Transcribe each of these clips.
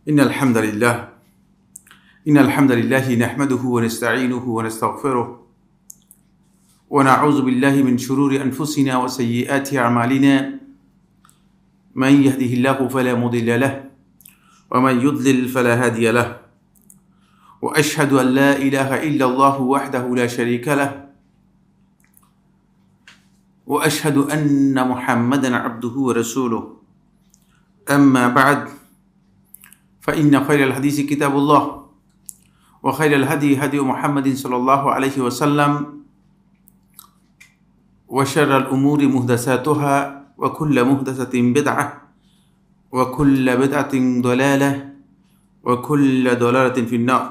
إن الحمد لله نحمده ونستعينه ونستغفره ونعوذ بالله من شرور أنفسنا وسيئات أعمالنا من يهده الله فلا مضل له ومن يضلل فلا هادي له وأشهد أن لا إله إلا الله وحده لا شريك له وأشهد أن محمدا عبده ورسوله أما بعد فإن خير الحديث كتاب الله وخير الهدي هدي محمد صلى الله عليه وسلم وشر الأمور محدثاتها وكل محدثة بدعة وكل بدعة ضلالة وكل ضلالة في النار.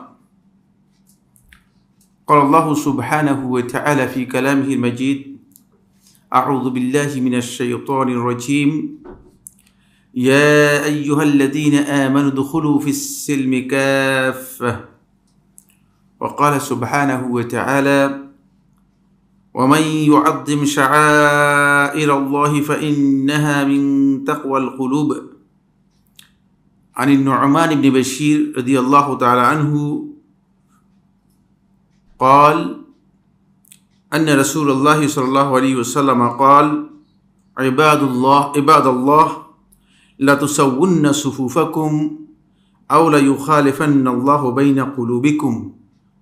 قال الله سبحانه وتعالى في كلامه المجيد: أعوذ بالله من الشيطان الرجيم. يا أيها الذين آمنوا ادخلوا في السلم كافة. وقال سبحانه وتعالى: ومن يعظم شعائر الله فإنها من تقوى القلوب. عن النعمان بن بشير رضي الله تعالى عنه قال: أن رسول الله صلى الله عليه وسلم قال: عباد الله لا تسون صفوفكم أو لا يخالفن الله بين قلوبكم.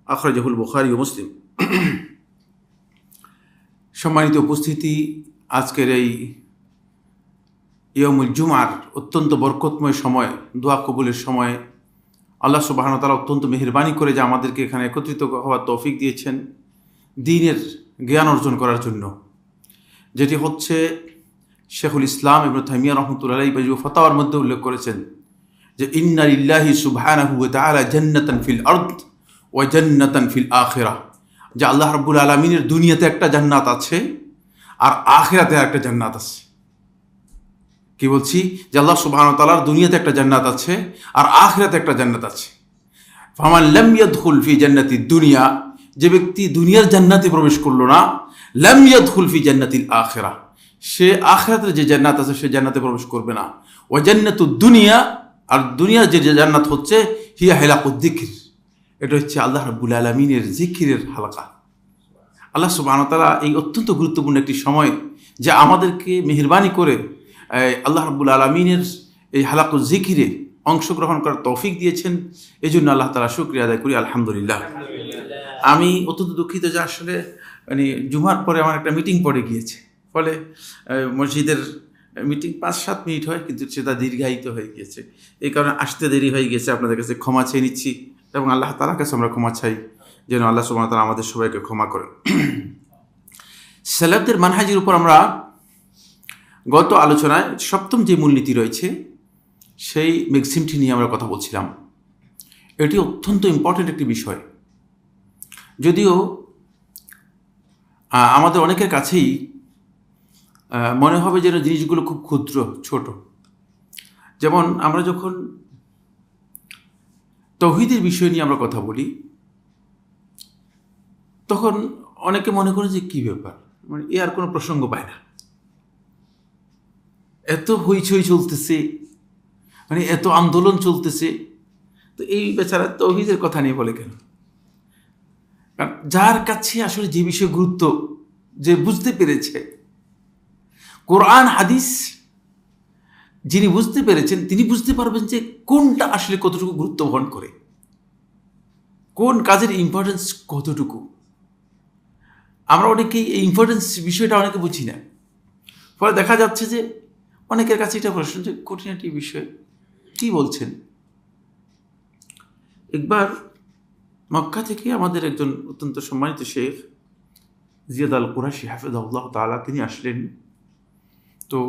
أخرجه البخاري ومسلم. সম্মানিত উপস্থিতি, আজকের এই ইয়াউমুল জুমার অত্যন্ত বরকতময় সময়, দোয়া কবুলের সময় আল্লাহ সুবহানাহু ওয়া তাআলা অত্যন্ত মেহেরবানি করে যে আমাদেরকে এখানে একত্রিত হওয়ার তৌফিক দিয়েছেন দ্বীনের জ্ঞান অর্জন করার জন্য, যেটি হচ্ছে শেখুল ইসলাম ইবনে তাইমিয়া রাহমাতুল্লাহি আলাইহি মাজমু ফাতাওয়ার মধ্যে উল্লেখ করেছেন যে ইন্না লিল্লাহি সুবহানাহু ওয়া তাআলা জান্নাতান ফিল আরদ ওয়া জান্নাতান ফিল আখিরাহ, যে আল্লাহ রাব্বুল আলামিনের দুনিয়াতে একটা জান্নাত আছে আর আখিরাতে একটা জান্নাত আছে। কি বলছি? যে আল্লাহ সুবহানাহু ওয়া তাআলার দুনিয়াতে একটা জান্নাত আছে আর আখিরাতে একটা জান্নাত আছে। ফামান লাম ইয়াদখুল ফি জান্নাতিদ দুনিয়া, যে ব্যক্তি দুনিয়ার জান্নাতে প্রবেশ করলো না, লাম ইয়াদখুল ফি জান্নাতিল আখিরাহ, সে আখিরাতের যে জান্নাত আছে সে জান্নাতে প্রবেশ করবে না। ওয়া জান্নাতুদ দুনিয়া, আর দুনিয়ার যে জান্নাত হচ্ছে হিয়া হিলাকুদ যিকর, এটা হচ্ছে আল্লাহ রাব্বুল আলামিনের জিকিরের হালকা। আল্লাহ সুবহানাহু ওয়া তাআলা এই অত্যন্ত গুরুত্বপূর্ণ একটি সময় যে আমাদেরকে মেহেরবানি করে আল্লাহ রাব্বুল আলামিনের এই হালাকুল জিকিরে অংশগ্রহণ করার তৌফিক দিয়েছেন, এই জন্য আল্লাহ তাআলা শুকরিয়া আদায় করি, আলহামদুলিল্লাহ। আমি অত্যন্ত দুঃখিত যে আসলে জুমার পরে আমার একটা মিটিং পড়ে গিয়েছে, ফলে মসজিদের মিটিং ৫-৭ মিনিট হয়, কিন্তু সেটা দীর্ঘায়িত হয়ে গিয়েছে। এই কারণে আসতে দেরি হয়ে গেছে, আপনাদের কাছে ক্ষমা চেয়ে নিচ্ছি এবং আল্লাহ তাআলার কাছে আমরা ক্ষমা চাই যেন আল্লাহ সুবহানাহু ওয়া তাআলা আমাদের সবাইকে ক্ষমা করেন। সালাফদের মানহাজের উপর আমরা গত আলোচনায় সপ্তম যে মূলনীতি রয়েছে সেই ম্যাক্সিমটি নিয়ে আমরা কথা বলছিলাম। এটি অত্যন্ত ইম্পর্টেন্ট একটি বিষয়, যদিও আমাদের অনেকের কাছেই মনে হবে যেন জিনিসগুলো খুব ক্ষুদ্র, ছোট। যেমন আমরা যখন তাওহীদের বিষয় নিয়ে আমরা কথা বলি তখন অনেকে মনে করে যে কী ব্যাপার, মানে এ আর কোনো প্রসঙ্গ পায় না, এত হইচই চলতেছে, মানে এত আন্দোলন চলতেছে, তো এই বেচারা তাওহীদের কথা নিয়ে বলে কেন? কারণ যার কাছে আসলে যে বিষয় গুরুত্ব, যে বুঝতে পেরেছে কোরআন হাদিস, যিনি বুঝতে পেরেছেন তিনি বুঝতে পারবেন যে কোনটা আসলে কতটুকু গুরুত্ব বহন করে, কোন কাজের ইম্পর্টেন্স কতটুকু। আমরা অনেকেই এই ইম্পর্টেন্স বিষয়টা অনেকে বুঝি না, ফলে দেখা যাচ্ছে যে অনেকের কাছে এটা প্রশ্ন যে কঠিন একটি বিষয়, কী বলছেন। একবার মক্কা থেকে আমাদের একজন অত্যন্ত সম্মানিত শেখ জিয়াদ আল কুরাশি হাফিজাহুল্লাহ তাআলা তিনি আসলেন। তো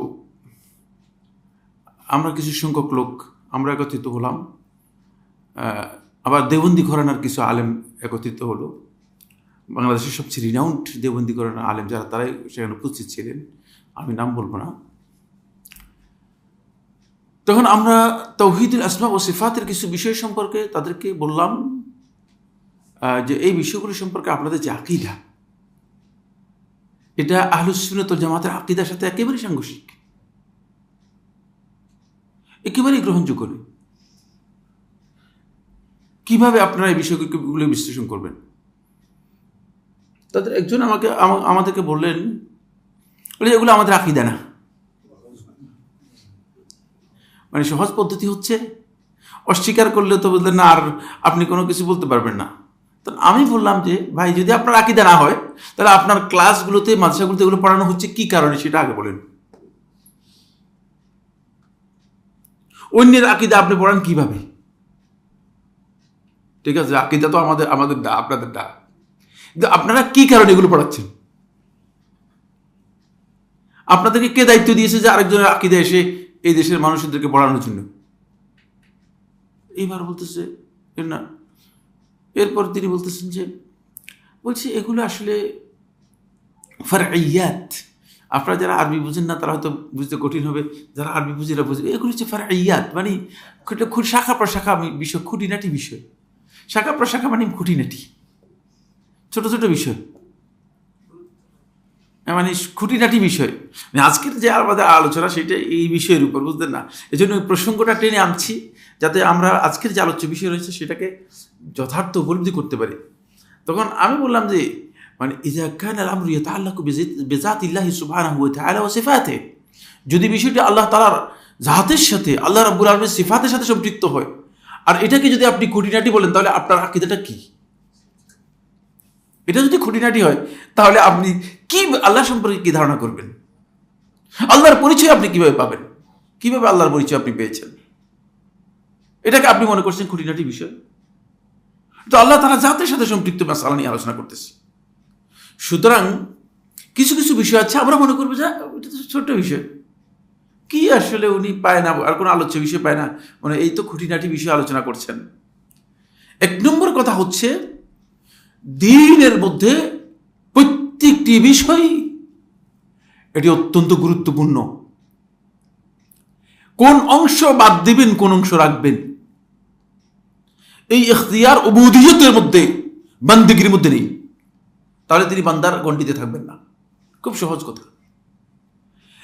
আমরা কিছু সংখ্যক লোক আমরা একত্রিত হলাম, আবার দেওবন্দি ঘরানার কিছু আলেম একত্রিত হলো। বাংলাদেশের সবচেয়ে রিনাউন্ড দেওবন্দি ঘরানার আলেম যারা, তারাই সেখানে উপস্থিত ছিলেন, আমি নাম বলবো না। তখন আমরা তাওহীদুল আসমা ও সিফাতের কিছু বিষয় সম্পর্কে তাদেরকে বললাম যে এই বিষয়গুলো সম্পর্কে আপনাদের যে আকীদা, এটা আহলুস সুন্নাত ওয়াল জামাতের আকীদার সাথে একেবারেই সাংঘর্ষিক, একেবারেই গ্রহণযোগ্য নয়। কিভাবে আপনারা এই বিষয়গুলো বিশ্লেষণ করবেন? তাদের একজন আমাদেরকে বললেন, বলে এগুলো আমাদের আকীদা না। মানে সহজ পদ্ধতি হচ্ছে অস্বীকার করলে তো বললেন না, আর আপনি কোনো কিছু বলতে পারবেন না। তো আমি বললাম যে ভাই, যদি আপনার আকীদা না হয় তাহলে আপনার ক্লাসগুলোতে, মাদ্রাসাগুলোতে এগুলো পড়ানো হচ্ছে কি কারণে সেটা আগে বলেন। অন্যের আকীদা আপনি পড়ান কিভাবে? ঠিক আছে, আকীদা তো আমাদের দা, আপনাদের দা, কিন্তু আপনারা কি কারণে এগুলো পড়াচ্ছেন? আপনাদেরকে কে দায়িত্ব দিয়েছে যে আরেকজনের আকীদা এসে এই দেশের মানুষদেরকে পড়ানোর জন্য? এইবার বলতেছে না। এরপর তিনি বলতেছেন যে, বলছি এগুলো আসলে ফারঈয়াত। আপনারা যারা আরবি বুঝেন না তারা হয়তো বুঝতে কঠিন হবে, যারা আরবি বুঝেরা বুঝবে, এগুলো হচ্ছে ফারঈয়াত, মানে শাখা প্রশাখা বিষয়, খুঁটিনাটি বিষয়। শাখা প্রশাখা মানে খুঁটিনাটি, ছোট ছোট বিষয়, মানে খুঁটিনাটি বিষয়। মানে আজকের যে আমাদের আলোচনা সেটা এই বিষয়ের উপর, বুঝলেন না? এই জন্য প্রসঙ্গটা টেনে আনছি, যাতে আমরা আজকের যে আলোচ্য বিষয় রয়েছে সেটাকে যথার্থ উপলব্ধি করতে পারি। তখন আমি বললাম যে, মানে ইযা কানা আল-আমরু ইয়াতাআল্লাকু বিযাতিল্লাহি সুবহানাহু ওয়া তাআলা ওয়া সিফাতিহি, যদি বিষয়টি আল্লাহ তাআলার জাতের সাথে, আল্লাহ রাব্বুল আলামিনের সিফাতের সাথে সম্পৃক্ত হয়, আর এটাকে যদি আপনি খুঁটিনাটি বলেন, তাহলে আপনার আকীদাটা কি? এটা যদি খুঁটিনাটি হয় তাহলে আপনি কি আল্লাহ সম্পর্কে কি ধারণা করবেন? আল্লাহর পরিচয় আপনি কিভাবে পাবেন? কিভাবে আল্লাহর পরিচয় আপনি পেয়েছেন? এটাকে আপনি মনে করছেন খুঁটিনাটি বিষয়? তো আল্লাহ তাআলা জাতের সাথে সম্পৃক্ত মাসআলা নিয়ে আলোচনা করতেছি। সুতরাং কিছু কিছু বিষয় আছে আমরা মনে করবো যে এটা তো ছোট্ট বিষয়, কি আসলে উনি পায় না, আর কোনো আলোচ্য বিষয় পায় না, মানে এই তো খুঁটিনাটি বিষয় আলোচনা করছেন। এক নম্বর কথা হচ্ছে, দ্বীনের মধ্যে প্রত্যেকটি বিষয় এটি অত্যন্ত গুরুত্বপূর্ণ। কোন অংশ বাদ দিবেন, কোন অংশ রাখবেন, এই ইখতিয়ার উবুদিয়তের মধ্যে, বান্দেগীর মধ্যে নেই, তাহলে তিনি বান্দার গণ্ডিতে থাকবেন না। খুব সহজ কথা।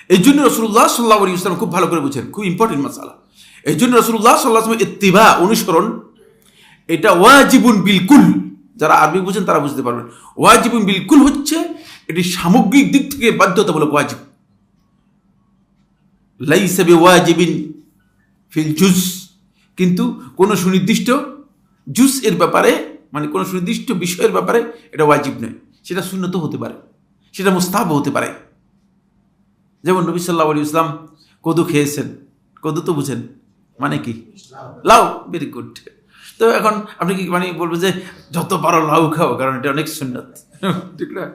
এই জন্য রাসূলুল্লাহ সাল্লাল্লাহু আলাইহি ওয়াসাল্লাম খুব ভালো করে বুঝেন, খুব ইম্পর্টেন্ট মাসআলা। এই জন্য রাসূলুল্লাহ সাল্লাল্লাহু আলাইহি ওয়াসাল্লাম ইত্তিবা, অনুসরণ, এটা ওয়াজিবুন বিলকুল। যারা আরবি বুঝেন তারা বুঝতে পারবেন। ওয়াজিবুন বিলকুল হচ্ছে এটি সামগ্রিক দিক থেকে বাধ্যতামূলক ওয়াজিব, লাইসা বিওয়াজিবিন ফিল জুজ। কিন্তু কোন সুনির্দিষ্ট জুজ এর ব্যাপারে, মানে কোন সুনির্দিষ্ট বিষয়ের ব্যাপারে এটা ওয়াজিব নয়। সেটা সুন্নত হতে পারে, সেটা মুস্তাহাব হতে পারে। যেমন নবী সাল্লাল্লাহু আলাইহি ওয়াসাল্লাম কদু খেয়েছেন। কদু তো বুঝেন মানে কি? লাউ। Very good. তো এখন আপনি কি মানে বলবেন যে যত পারো লাউ খাও, কারণ এটা অনেক সুন্নত, ঠিক না?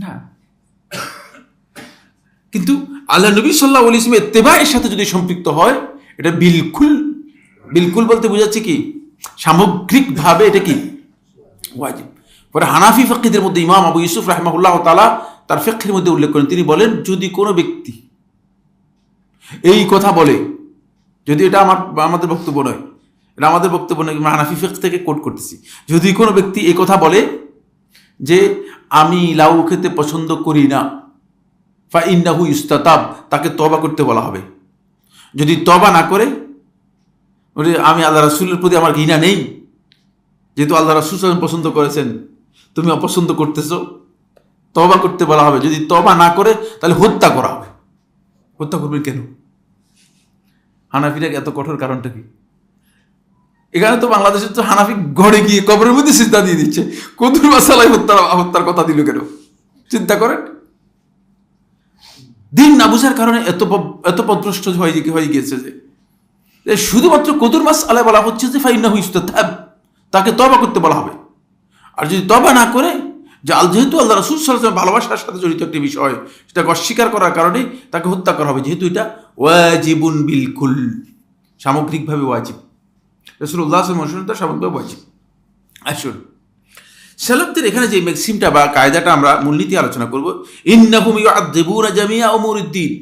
না, কিন্তু আল্লাহ নবী সাল্লাল্লাহু আলাইহি ওয়াসাল্লাম ইত্তিবা'এর সাথে যদি সম্পৃক্ত হয়, এটা বিলকুল। বিলকুল বলতে বোঝাচ্ছে কি? সামগ্রিকভাবে এটা কি ওয়াজিব। পরে হানাফি ফিকহীদের মধ্যে ইমাম আবু ইউসুফ রাহিমাহুল্লাহ তাআলা তার ফিকহের মধ্যে উল্লেখ করেন, তিনি বলেন, যদি কোনো ব্যক্তি এই কথা বলে, যদি এটা আমাদের বক্তব্য নয়, এটা আমাদের বক্তব্য নয়, হানাফি ফিকহ থেকে কোট করতেছি, যদি কোনো ব্যক্তি এই কথা বলে যে আমি লাউ খেতে পছন্দ করি না, ফাইন্নাহু ইউস্তাতাব, তাকে তওবা করতে বলা হবে। যদি তওবা না করে, আমি আল্লাহ রাসূলের প্রতি আমার ঘৃণা নেই, যেহেতু আল্লাহ রাসূল সাল্লাল্লাহু আলাইহি ওয়াসাল্লাম পছন্দ করেছেন, তুমি অপছন্দ করতেছো, তওবা করতে বলা হবে। যদি তওবা না করে তাহলে হত্যা করা হবে। হত্যা করবেন কেন? হানাফিরা এত কঠোর কারণটা কি? এখানে তো বাংলাদেশের তো হানাফি ঘরে গিয়ে কবরের মধ্যে সিজদা দিয়ে দিচ্ছে, কদুর মাসালায় হত্যার কথা দিল কেন? চিন্তা করেন। দিন না বুঝার কারণে এত পদভ্রষ্ট হয়ে গিয়েছে যে শুধুমাত্র কদুর মাসআলায় বলা হচ্ছে যে ফাইন্নাহু ইউস্তাতাব, তাকে তওবা করতে বলা হবে। আর যদি তওবা না করে, যেহেতু আল্লাহ রাসূল সাল্লাল্লাহু আলাইহি ওয়াসাল্লাম ভালোবাসার সাথে জড়িত একটি বিষয়, সেটাকে অস্বীকার করার কারণে তাকে হত্যা করা হবে, যেহেতু এটা ওয়াজিবুন বিলকুল, সামগ্রিকভাবে ওয়াজিব। রাসূলুল্লাহ সাল্লাল্লাহু আলাইহি ওয়াসাল্লাম সামগ্রিকভাবে ওয়াজিব। আসুন, সালাফদের এখানে যে ম্যাক্সিমটা বা কায়দাটা আমরা মূলনীতি আলোচনা করব, ইন্নাহুম ইউআযযিবুনা জামিআ উমুরিদ্দিন,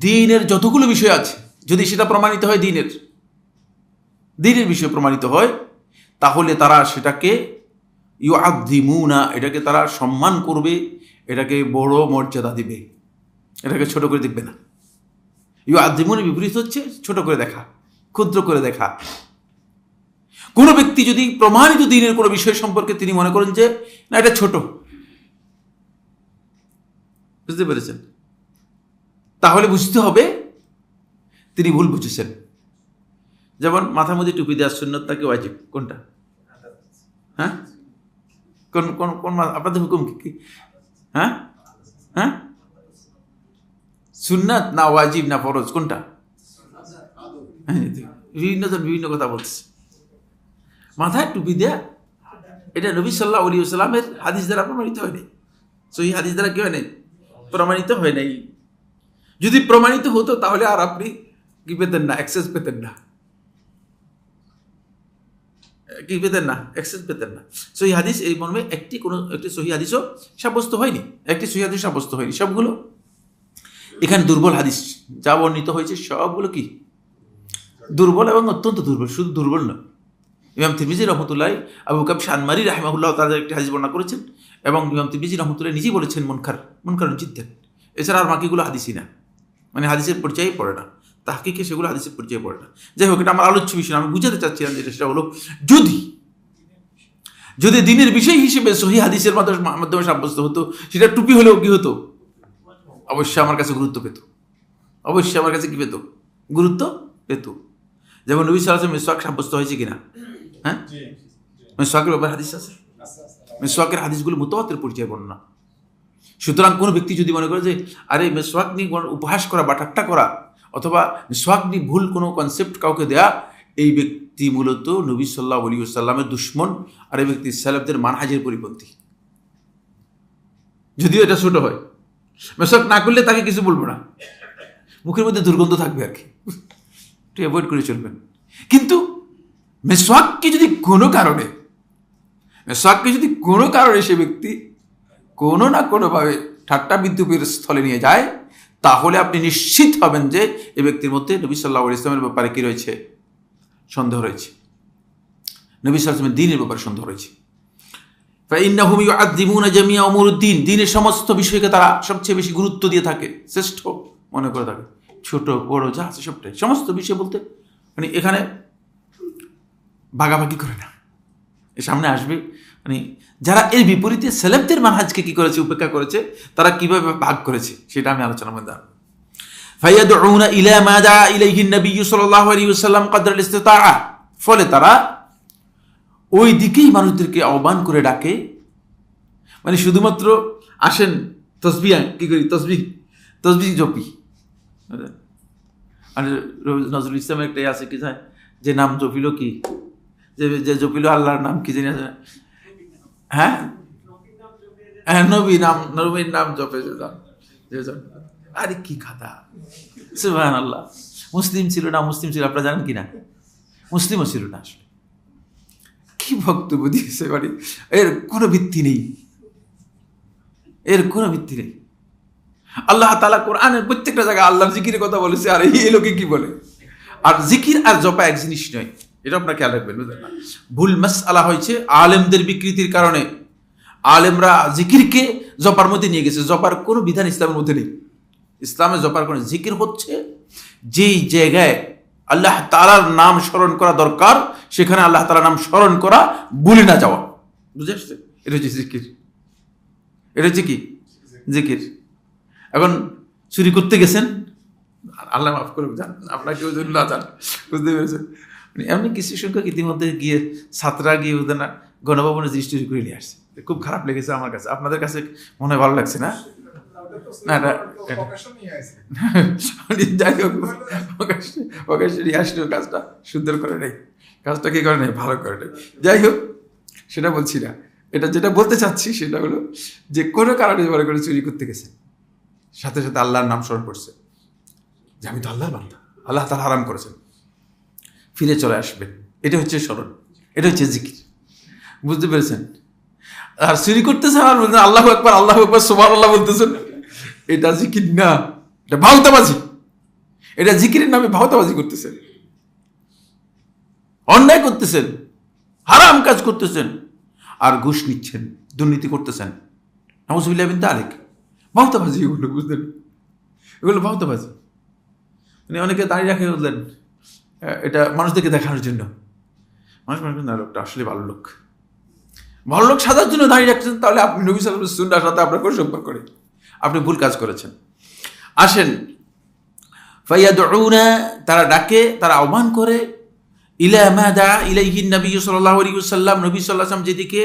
দ্বীনের যতগুলো বিষয় আছে, যদি সেটা প্রমাণিত হয় দ্বীনের বিষয় প্রমাণিত হয়, তাহলে তারা সেটাকে ইউআযযিমুনা, এটাকে তারা সম্মান করবে, এটাকে বড় মর্যাদা দিবে, এটাকে ছোট করে দেখবে না। ইউআযযিমুনের বিপরীত হচ্ছে ছোট করে দেখা, ক্ষুদ্র করে দেখা। কোনো ব্যক্তি যদি প্রমাণিত দ্বীনের কোনো বিষয় সম্পর্কে তিনি মনে করেন যে না এটা ছোট, বুঝতে পেরেছেন, তাহলে বুঝতে হবে তিনি ভুল বুঝেছেন। যেমন মাথার মধ্যে টুপি দেওয়ার সুন্নত নাকি ওয়াজিব, কোনটা? হ্যাঁ, কোন কোন কোন আপনাদের হুকুম কি? হ্যাঁ হ্যাঁ, সুন্নাত না ওয়াজিব না ফরজ, কোনটা? বিভিন্ন জন বিভিন্ন কথা বলছে। মাথায় টুপি দেয়া এটা নবী সাল্লাল্লাহু আলাইহি ওয়াসাল্লামের হাদিস দ্বারা প্রমাণিত হয় নাই, সহি হাদিস দ্বারা কি হয় নাই? প্রমাণিত হয় নাই। যদি প্রমাণিত হতো তাহলে আর আপনি কি পেতেন না? অ্যাক্সেস পেতেন না, কি পেতেন না? অ্যাক্সেস পেতেন না। সহি হাদিস এই মর্মে একটি সহি হাদিসও সাব্যস্ত হয়নি, একটি সহি হাদিস সাব্যস্ত হয়নি। সবগুলো এখানে দুর্বল হাদিস যা বর্ণিত হয়েছে সবগুলো কি দুর্বল এবং অত্যন্ত দুর্বল, শুধু দুর্বল নয়। ইমাম তিরমিজি রহমতুল্লাহ আবু কাবশা আনমারি রাহিমাহুল্লাহ তাআলা একটি হাদিস বর্ণনা করেছেন এবং ইমাম তিরমিজি রহমতুল্লাহ নিজেই বলেছেন মুনকার জিদ্দান। এছাড়া আর বাকিগুলো হাদিসই না, মানে হাদিসের পর্যায়ে পড়ে না, তাহকিকে সেগুলো হাদিসের পর্যায়ে পড়ে না। যাই হোক, এটা আমার আলোচ্য বিষয়, আমি বুঝাতে চাচ্ছিলাম যেটা সেটা হলো যদি দিনের বিষয় হিসেবে সহি হাদিসের মাধ্যমে সাব্যস্ত হতো, সেটা টুপি হলেও কি হতো? অবশ্যই আমার কাছে গুরুত্ব পেত, অবশ্যই আমার কাছে কি পেত? গুরুত্ব পেত। যেমন নবী সাল্লাল্লাহু আলাইহি ওয়াসাল্লাম মিসওয়াক সাব্যস্ত হয়েছে কিনা? হ্যাঁ, মিসওয়াকের ব্যাপারে হাদিস আছে, মিসওয়াকের হাদিসগুলো মুতাওয়াতির পর্যায়ে বর্ণনা। সুতরাং কোনো ব্যক্তি যদি মনে করে যে আরে মিসওয়াক নিয়ে উপহাস করা বা ঠাট্টা করা অথবা মিসওয়াক নিয়ে ভুল কোনো কনসেপ্ট কাউকে দেয়া, এই ব্যক্তি মূলত নবী সাল্লাল্লাহু আলাইহি ওয়াসাল্লামের দুশমন, আর এই ব্যক্তি সালাফদের মানহাজের পরিপন্থী। যদিও এটা ছোট হয়, মিসওয়াক না করলে তাকে কিছু বলবো না, মুখের মধ্যে দুর্গন্ধ থাকবে আর কি, একটু অ্যাভয়েড করে চলবেন। কিন্তু মিসওয়াককে যদি কোনো কারণে সে ব্যক্তি কোনো না কোনোভাবে ঠাট্টা বিদ্রূপের স্থলে নিয়ে যায়, তাহলে আপনি নিশ্চিত হবেন যে এই ব্যক্তির মধ্যে নবী সাল্লাল্লাহু আলাইহি ওয়াসাল্লামের ব্যাপারে কি রয়েছে? সন্দেহ রয়েছে, নবী সাল্লাল্লাহু আলাইহি ওয়াসাল্লামের দ্বীনের ব্যাপারে সন্দেহ রয়েছে। ফাইন্নাহুম ইউআযযিমুনা জামিআ উমুরুদ্দীন, দ্বীনের সমস্ত বিষয়কে তারা সবচেয়ে বেশি গুরুত্ব দিয়ে থাকে, শ্রেষ্ঠ মনে করে থাকে, ছোট বড় যা আছে সবটাই, সমস্ত বিষয় বলতে মানে এখানে ভাগাভাগি করে না। এর সামনে আসবে মানে যারা এর বিপরীতে সালাফদের মানহাজকে কি করেছে? উপেক্ষা করেছে, তারা কিভাবে ভাগ করেছে সেটা আমি আলোচনার মধ্যে আনব। ফায়াদউনা ইলা মা দা ইলাইহি নবী সাল্লাল্লাহু আলাইহি ওয়াসাল্লাম কদর ইস্তিতাআ, ফলে তারা ওই দিকেই মানুষদেরকে আহ্বান করে ডাকে, মানে শুধুমাত্র আসেন তসবিহ কি করি, তসবিহ জপি। আর নজরুল ইসলামের একটাই আছে কি যায় যে নাম জপিল কি, যে জপিল আল্লাহর নাম কি জানি আছে, হ্যাঁ নবীর নাম জপে যেজন। আরে কি খাতা, সুবহানাল্লাহ। মুসলিম ছিল না, আপনারা জানেন কিনা? মুসলিমও ছিল না। আসলে কি বক্তব্য দিয়েছে, মানে এর কোনো ভিত্তি নেই, আল্লাহ তাআলা কোরআনের প্রত্যেকটা জায়গায় আল্লাহর জিকিরের কথা বলেছে, আর এই লোকে কি বলে? আর জিকির আর জপা এক জিনিস নয়, এটা আপনার খেয়াল রাখবেন, বুঝলেন না? ভুল মাসআলা হয়েছে আলেমদের বিকৃতির কারণে। আলেমরা জিকিরকে জপার মধ্যে নিয়ে গেছে, জপার কোনো বিধান ইসলামের মধ্যে নেই। ইসলামে জপার কোনো, জিকির হচ্ছে যেই জায়গায় আল্লাহ তাআলার নাম স্মরণ করা দরকার সেখানে আল্লাহ তাআলার নাম স্মরণ করা, ভুলে না যাওয়া, বুঝে আসছে? এটা হচ্ছে জিকির, এটা হচ্ছে কি জিকির। এখন চুরি করতে গেছেন, আল্লাহ মাফ করে যান, আপনাকে ওই জন্য না যান, বুঝতে পেরেছেন? এমনি কিছু সংখ্যক ইতিমধ্যে গিয়ে ছাত্ররা গিয়ে ওদের না গণভবনে জিনিস চুরি করে নিয়ে আসছে, খুব খারাপ লেগেছে আমার কাছে। আপনাদের কাছে মনে হয় ভালো লাগছে না? না যাই হোক, প্রকাশ্যে নিয়ে আসলেও কাজটা সুন্দর করে নেই, কাজটা কি করে নেই, ভালো করে নেই। যাই হোক, সেটা বলছি না। এটা যেটা বলতে চাচ্ছি সেটা হলো যে কোনো কারণে মনে করে চুরি করতে গেছে, সাথে সাথে আল্লাহর নাম স্মরণ করছে যে আমি তো আল্লাহর বান্দা, আল্লাহ তাআলা হারাম করেছেন, ফিরে চলে আসবেন। এটা হচ্ছে স্মরণ, এটা হচ্ছে জিকির, বুঝতে পেরেছেন? আর চুরি করতেছেন আর বলছেন আল্লাহু আকবার, আল্লাহু আকবার, সুবহানাল্লাহ বলতেছেন, এটা জিকির না, এটা ভাওতাবাজি। এটা জিকিরের নামে ভাওতাবাজি করতেছেন, অন্যায় করতেছেন, হারাম কাজ করতেছেন, আর ঘুষ নিচ্ছেন, দুর্নীতি করতেছেন। নাউযুবিল্লাহি মিন যালিক, ভাওতাবাজি এগুলো, বুঝলেন? এগুলো ভাওতাবাজি। মানে অনেকে দাঁড়িয়ে রাখে, বুঝলেন, এটা মানুষদেরকে দেখানোর জন্য, মানুষ মনে করেন না লোকটা আসলে ভালো লোক, ভালো লোক সাজার জন্য দাঁড়িয়ে রাখছেন, তাহলে আপনি নবী সাল্লাল্লাহু আলাইহি ওয়াসাল্লামের সাথে আপনার কোনো সম্পর্ক নেই, আপনি ভুল কাজ করেছেন। আসেন, ফায়াদউনা, তারা ডাকে, তারা আহ্বান করে, ইলা মা দা ইলাইহি নবী সাল্লাল্লাহু আলাইহি ওয়াসাল্লাম, নবী সাল্লাল্লাহু আলাইহি ওয়াসাল্লাম যেদিকে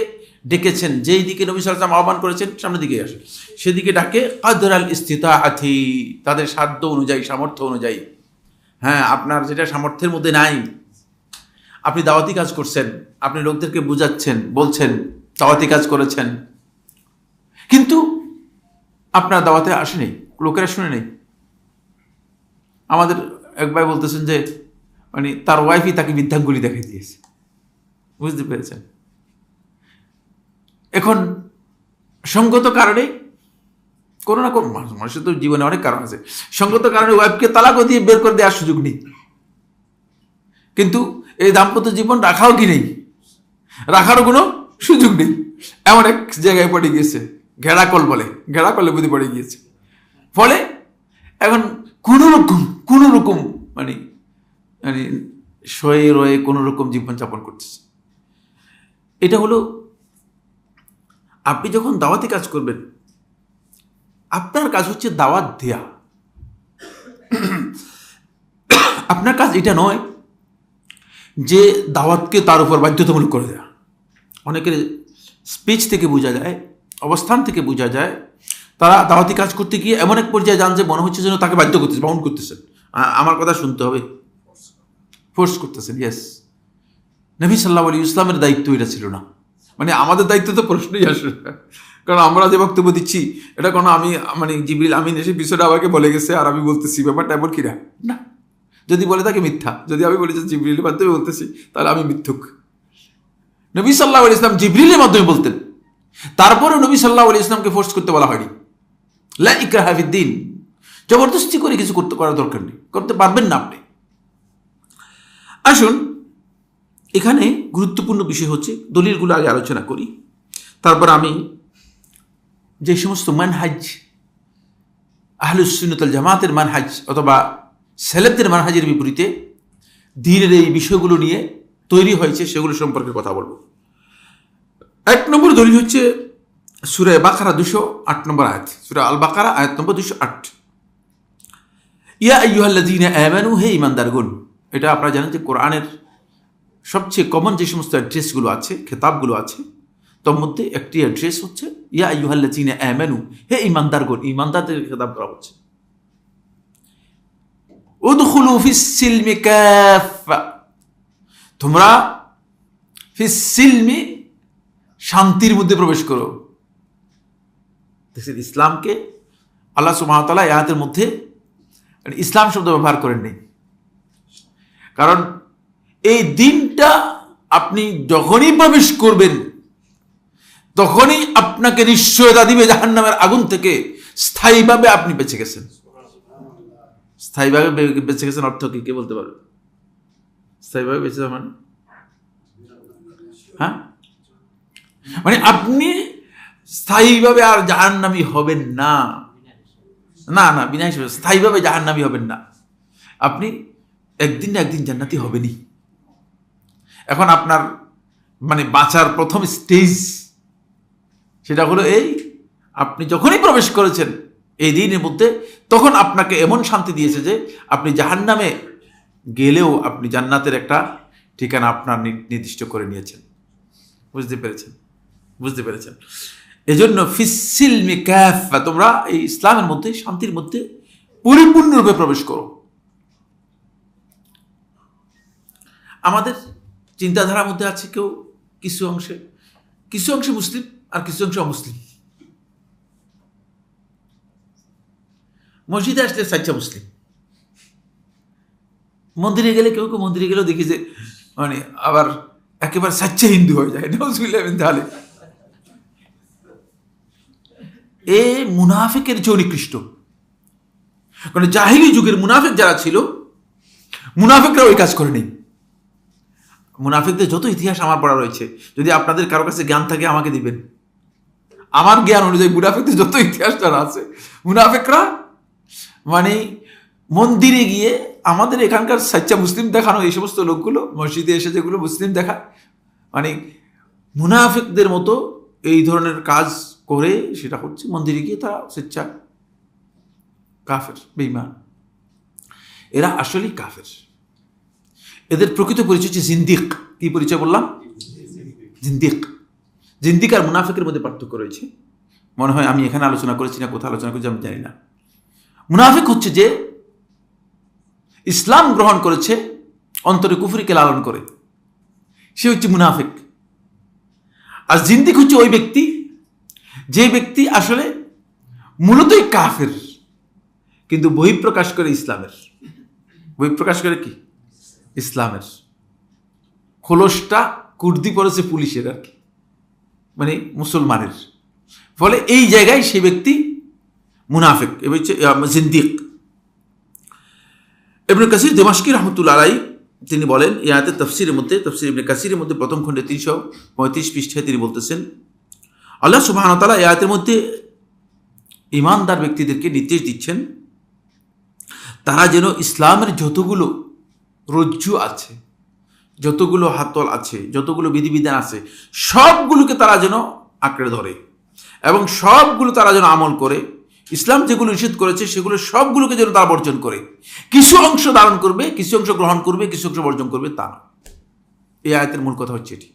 ডেকেছেন, যেই দিকে নবী সাল্লাল্লাহু আলাইহি ওয়াসাল্লাম আহ্বান করেছেন সামনের দিকে আসে, সেদিকে ডাকে। কদরাল ইস্তিতাআতি, তাদের সাধ্য অনুযায়ী, সামর্থ্য অনুযায়ী। হ্যাঁ, আপনার যেটা সামর্থ্যের মধ্যে নাই, আপনি দাওয়াতি কাজ করছেন, আপনি লোকদেরকে বুঝাচ্ছেন, বলছেন, দাওয়াতি কাজ করেছেন, কিন্তু আপনার দাওয়াতে আসেনি, লোকেরা শুনে নেই। আমাদের এক ভাই বলতেছেন যে মানে তার ওয়াইফই তাকে বৃদ্ধাঙ্গুলি দেখাই দিয়েছে, বুঝতে পেরেছেন? এখন সঙ্গত কারণে কোনো না কোনো মানুষের তো জীবনে অনেক কারণ আছে, সঙ্গত কারণে ওয়াইফকে তালাকও দিয়ে বের করে দেওয়ার সুযোগ নেই, কিন্তু এই দাম্পত্য জীবন রাখাও কি নেই, রাখারও কোনো সুযোগ নেই, এমন এক জায়গায় পড়ে গিয়েছে, ঘেরাকল বলে, ঘেরাকলে বুঝে পড়ে গিয়েছে। ফলে এখন কোনো রকম মানে মানে শয়ে রয়ে কোনো রকম জীবনযাপন করতেছে। এটা হলো, আপনি যখন দাওয়াতি কাজ করবেন, আপনার কাজ হচ্ছে দাওয়াত দেয়া, আপনার কাজ এটা নয় যে দাওয়াতকে তার উপর বাধ্যতামূলক করে দেয়া। অনেকের স্পিচ থেকে বোঝা যায়, অবস্থান থেকে বোঝা যায়, তারা দাওয়াতি কাজ করতে গিয়ে এমন এক পর্যায়ে যান যে মনে হচ্ছে যেন তাকে বাধ্য করতেছে, বাউন্ড করতেছেন, আমার কথা শুনতে হবে, ফোর্স করতেছেন। ইয়েস, নবী সাল্লাল্লাহু আলাইহি ওয়াসাল্লামের দায়িত্ব এটা ছিল না, মানে আমাদের দায়িত্ব তো প্রশ্নই আসে না, কারণ আমরা যে বক্তব্য দিচ্ছি এটা কোনো আমি মানে জিবরিল আমিন এসে বিষয়টা আমাকে বলে গেছে আর আমি বলতেছি, ব্যাপারটা এমন কিনা না। যদি বলে তাকে মিথ্যা, যদি আমি বলি যে জিবরিলের মাধ্যমে বলতেছি, তাহলে আমি মিথ্যুক। নবী সাল্লাল্লাহু আলাইহি ওয়াসাল্লাম জিবরিলের মাধ্যমে বলতেন, তারপরেও নবী সাল্লাল্লাহু আলাইহি ওয়াসাল্লামকে ফোর্স করতে বলা হয়নি। লা ইকরাহা ফিদ্দীন, জবরদস্তি করে কিছু করার দরকার নেই, করতে পারবেন না আপনি। আসুন, এখানে গুরুত্বপূর্ণ বিষয় হচ্ছে, দলিলগুলো আগে আলোচনা করি, তারপর আমি যে সমস্ত মানহাজ, আহলুস সুন্নাত ওয়াল জামাতের মানহাজ অথবা সেলেফদের মানহাজের বিপরীতে দ্বীনের এই বিষয়গুলো নিয়ে তৈরি হয়েছে, সেগুলো সম্পর্কে কথা বলবো। 1 নম্বর দলিল হচ্ছে সূরা বাকারা 208 নম্বর আয়াত, সূরা আল বাকারা আয়াত নম্বর 208, ইয়া আইয়ুহাল্লাযীনা আমানু, হে ঈমানদারগণ। এটা আপনারা জানেন যে কোরআনের সবচেয়ে কমন যে সমস্ত অ্যাড্রেসগুলো আছে, খেতাবগুলো আছে, তার মধ্যে একটি অ্যাড্রেস হচ্ছে ইয়া আইয়ুহাল্লাযীনা আমানু, হে ঈমানদারগণ, ঈমানদারদের খেতাব করা হচ্ছে। উদখুলু ফিস সিলমি কাফা, তোমরা ফিস সিলমি, শান্তির মধ্যে প্রবেশ করো। ইসলামকে আল্লাহ সুবহানাহু ওয়া তাআলা এই আয়াতের মধ্যে ইসলাম শব্দ ব্যবহার করেননি, কারণ এই দিনটা আপনি যখনই প্রবেশ করবেন তখনই আপনাকে নিশ্চয়তা দিবে জাহান্নামের আগুন থেকে স্থায়ীভাবে আপনি বেঁচে গেছেন। স্থায়ীভাবে বেঁচে গেছেন অর্থ কি, কে বলতে পারবে? স্থায়ীভাবে বেঁচে যাওয়া মানে, হ্যাঁ, মানে আপনি স্থায়ীভাবে আর জাহান্নামী হবেন না, না না, বিনাশ, স্থায়ীভাবে জাহান্নামী হবেন না, আপনি একদিন না একদিন জান্নাতি হবেনই। এখন আপনার মানে বাঁচার প্রথম স্টেজ সেটা হলো এই, আপনি যখনই প্রবেশ করেছেন এই দিনের মধ্যে, তখন আপনাকে এমন শান্তি দিয়েছে যে আপনি জাহান্নামে গেলেও আপনি জান্নাতের একটা ঠিকানা আপনার নির্দিষ্ট করে নিয়েছেন। বুঝতে পেরেছেন? বুঝতে পেরেছেন? এজন্য ফিসসিলমি কাফা, তোমরা এই ইসলামের মধ্যে, শান্তির মধ্যে পরিপূর্ণরূপে প্রবেশ করো। আমাদের চিন্তাধারার মধ্যে আছে কেউ কিছু অংশে মুসলিম আর কিছু অংশে অমুসলিম। মসজিদে আসলে সাচ্চা মুসলিম, মন্দিরে গেলে কেউ মন্দিরে গেলেও দেখি যে মানে আবার একেবারে সাচ্চা হিন্দু হয়ে যায়। তাহলে এ মুনাফিকের চেয়ে নিকৃষ্ট, কারণ জাহিলি যুগের মুনাফিক যারা ছিল, মুনাফিকরা ওই কাজ করে নেই। মুনাফিকদের যত ইতিহাস আমার পড়া রয়েছে, যদি আপনাদের কারো কাছে জ্ঞান থাকে আমাকে দিবেন। আমার জ্ঞান অনুযায়ী মুনাফিকদের যত ইতিহাস যারা আছে, মুনাফিকরা মানে মন্দিরে গিয়ে আমাদের এখানকার সাচ্চা মুসলিম দেখানো এই সমস্ত লোকগুলো মসজিদে এসে যেগুলো মুসলিম দেখায়, মানে মুনাফিকদের মতো এই ধরনের কাজ করে, সেটা হচ্ছে মন্দিরে গিয়ে তারা স্বেচ্ছা কাফের, বেঈমান। এরা আসলেই কাফের। এদের প্রকৃত পরিচয় হচ্ছে জিন্দিক। কি পরিচয় বললাম? জিন্দিক। জিন্দিক আর মুনাফিকের মধ্যে পার্থক্য রয়েছে। মনে হয় আমি এখানে আলোচনা করেছি না কোথায় আলোচনা করেছি আমি জানি না। মুনাফিক হচ্ছে যে ইসলাম গ্রহণ করেছে অন্তরে কুফরিকে লালন করে, সে হচ্ছে মুনাফিক। আর জিন্দিক হচ্ছে ওই ব্যক্তি, যে ব্যক্তি আসলে মূলতই কাফের, কিন্তু বহিঃপ্রকাশ করে ইসলামের। বহিঃপ্রকাশ করে কি? ইসলামের। খোলসটা কুর্দি পড়েছে পুলিশের আর কি, মানে মুসলমানের। ফলে এই জায়গায় সে ব্যক্তি মুনাফিক, এ হচ্ছে জিন্দিক। ইবনে কাসির দিমাশকি রাহমাতুল্লাহ আলাইহি তিনি বলেন, এই আয়াতের তাফসিরের মধ্যে, তাফসির ইবনে কাসিরের মধ্যে প্রথম খণ্ডে 335 পৃষ্ঠায় তিনি বলতেছেন, আল্লাহ সুবহানাহু ওয়া তাআলা এই আয়াতের মধ্যে ঈমানদার ব্যক্তিদেরকে নির্দেশ দিচ্ছেন তারা যেন ইসলামের যতগুলো রজ্জু আছে, যতগুলো হাতল আছে, যতগুলো বিধিবিধান আছে, সবগুলোকে তারা যেন আঁকড়ে ধরে এবং সবগুলো তারা যেন আমল করে। ইসলাম যেগুলো নিষেধ করেছে সেগুলো সবগুলোকে যেন তারা বর্জন করে। কিছু অংশ ধারণ করবে, কিছু অংশ গ্রহণ করবে, কিছু অংশ বর্জন করবে, তা না। এই আয়াতের মূল কথা হচ্ছে এটি।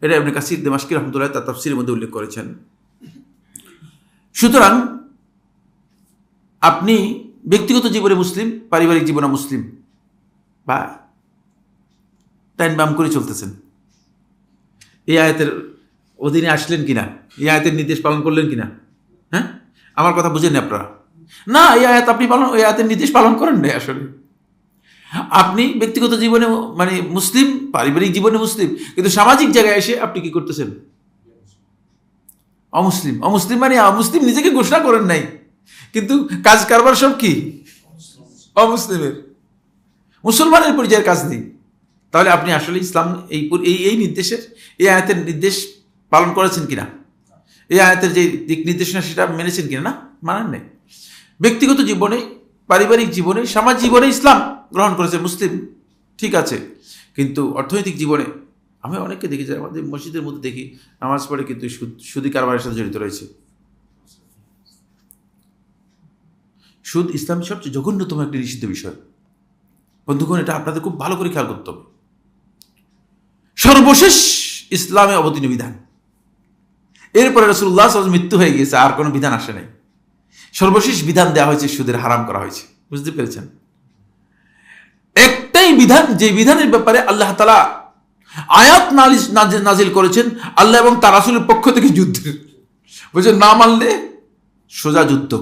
এটা ইবনে কাসির দিমাশকি রাহমাতুল্লাহ তার তাফসীরের মধ্যে উল্লেখ করেছেন। সুতরাং আপনি ব্যক্তিগত জীবনে মুসলিম, পারিবারিক জীবনে মুসলিম, বা টাইম বাম করে চলতেছেন, এই আয়াতের অধীনে আসলেন কিনা, এই আয়াতের নির্দেশ পালন করলেন কিনা? হ্যাঁ, আমার কথা বুঝেন আপনারা? না, এই আয়াত আপনি পালন, ওই আয়াতের নির্দেশ পালন করেন নাই। আসলে আপনি ব্যক্তিগত জীবনে মানে মুসলিম, পারিবারিক জীবনে মুসলিম, কিন্তু সামাজিক জায়গায় এসে আপনি কি করতেছেন? অমুসলিম। অমুসলিম মানে অমুসলিম নিজেকে ঘোষণা করেন নাই, কিন্তু কাজ কারবার সব কি অমুসলিমের, মুসলমানের পর্যায়ের কাজ নেই। তাহলে আপনি আসলে ইসলাম এই নির্দেশের, এই আয়াতের নির্দেশ পালন করেছেন কিনা, এই আয়াতের যে দিক নির্দেশনা সেটা মেনেছেন কিনা? না, মানেন নাই। ব্যক্তিগত জীবনে, পারিবারিক জীবনে, সামাজিক জীবনে ইসলাম গ্রহণ করেছে, মুসলিম, ঠিক আছে, কিন্তু অর্থনৈতিক জীবনে আমি অনেককে দেখি, যায় আমাদের মসজিদের মধ্যে দেখি নামাজ পড়ে কিন্তু সুদী কারবারের সাথে জড়িত রয়েছে। সুদ ইসলামের সবচেয়ে জঘন্যতম একটি নিষিদ্ধ বিষয়। বন্ধুগণ, এটা আপনাদের খুব ভালো করে খেয়াল করতে হবে। সর্বশেষ ইসলামে অবতীর্ণ বিধান, এরপরে রাসূলুল্লাহ সাল্লাল্লাহু আলাইহি ওয়াসাল্লাম মৃত্যু হয়ে গিয়েছে, আর কোনো বিধান আসে নাই। সর্বশেষ বিধান দেওয়া হয়েছে, সুদের হারাম করা হয়েছে। বুঝতে পেরেছেন? একটাই বিধান, যে বিধানের ব্যাপারে আল্লাহ তাআলা আয়াত নাজিল করেছেন, আল্লাহ এবং তার রাসূলের পক্ষ থেকে যুদ্ধের, বুঝছেন, না মানলে সোজা যুদ্ধ।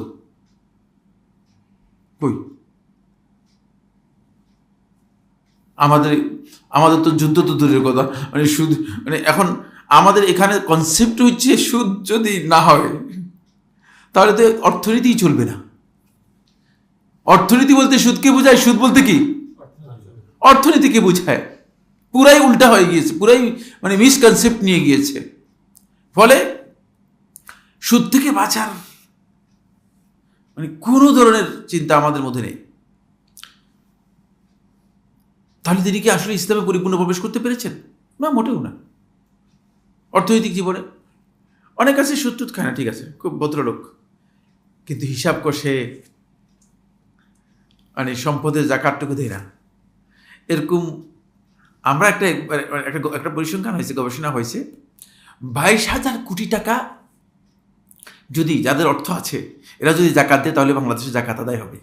কই আমাদের তো যুদ্ধ তো দূরের কথা, মানে সুদ, মানে এখন আমাদের এখানে কনসেপ্ট হচ্ছে সুদ যদি না হয় তাহলে তো অর্থনীতিই চলবে না। অর্থনীতি বলতে সুদকে বোঝায়, সুদ বলতে কি অর্থনীতিকে বোঝায়। পুরাই উল্টা হয়ে গিয়েছে, পুরাই মানে মিসকনসেপ্ট নিয়ে গিয়েছে। ফলে সুদ থেকে বাঁচার মানে কোনো ধরনের চিন্তা আমাদের মধ্যে নেই। তাহলে তিনি কি আসলে ইসলামে পরিপূর্ণ প্রবেশ করতে পেরেছেন? না, মোটেও না। অর্থনৈতিক জীবনে অনেক আছে সুদ টুদ খায় না, ঠিক আছে, খুব ভদ্রলোক, কিন্তু হিসাব কষে মানে সম্পদের জাকাতটুকু দেয় না। এরকম আমরা একটা পরিসংখ্যান হয়েছে, গবেষণা হয়েছে, 22,000 কোটি টাকা যদি যাদের অর্থ আছে এরা যদি জাকাত দেয় তাহলে বাংলাদেশে জাকাত আদায় হবে।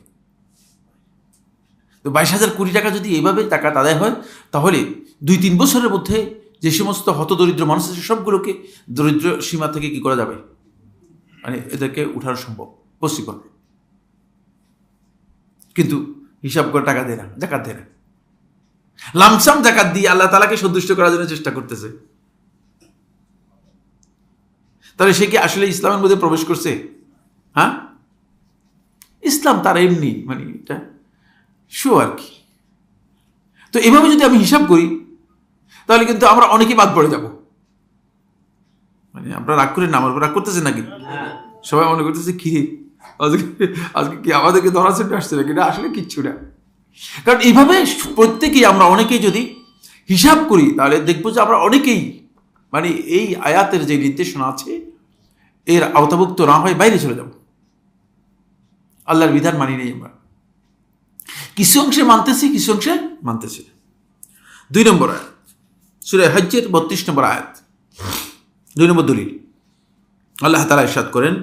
তো 22,000 কোটি টাকা যদি এইভাবে জাকাত আদায় হয় তাহলে 2-3 বছরের মধ্যে যে সমস্ত হতদরিদ্র মানুষ আছে সবগুলোকে দরিদ্র সীমা থেকে কি করা যাবে, মানে এদেরকে উঠানো সম্ভব, পসিবল। কিন্তু হিসাব করে টাকা দেয় না, জাকাত দেয় না, লামসাম জাকাত দিয়ে আল্লাহ তাআলাকে সন্তুষ্ট করার জন্য চেষ্টা করতেছে। তাহলে সে কি আসলে ইসলামের মধ্যে প্রবেশ করছে? হ্যাঁ, ইসলাম তার এমনি মানে এটা শো আর কি। তো এভাবে যদি আমি হিসাব করি তাহলে কিন্তু আমরা অনেকেই বাদ পড়ে যাব। মানে আপনারা রাগ করেন না, আমার রাগ করতেছেন নাকি? সবাই মনে করতেছে কি আজকে কি আমাদেরকে ধরা চলে আসছে নাকি? না, আসলে কিচ্ছু না। কারণ এইভাবে প্রত্যেকেই আমরা অনেকেই যদি হিসাব করি তাহলে দেখবো যে আমরা অনেকেই মানে এই আয়াতের যে নির্দেশনা আছে এর আওতাভুক্ত না হয় বাইরে চলে যাব। আল্লাহর বিধান মানি নেই আমরা, কিছু অংশে মানতেছি কিছু অংশে মানতেছি। 2 নম্বর আয়াত সূরা হজ্জের 32 নম্বর আয়াত, 2 নম্বর দলিল। আল্লাহ তাআলা ইরশাদ করেন,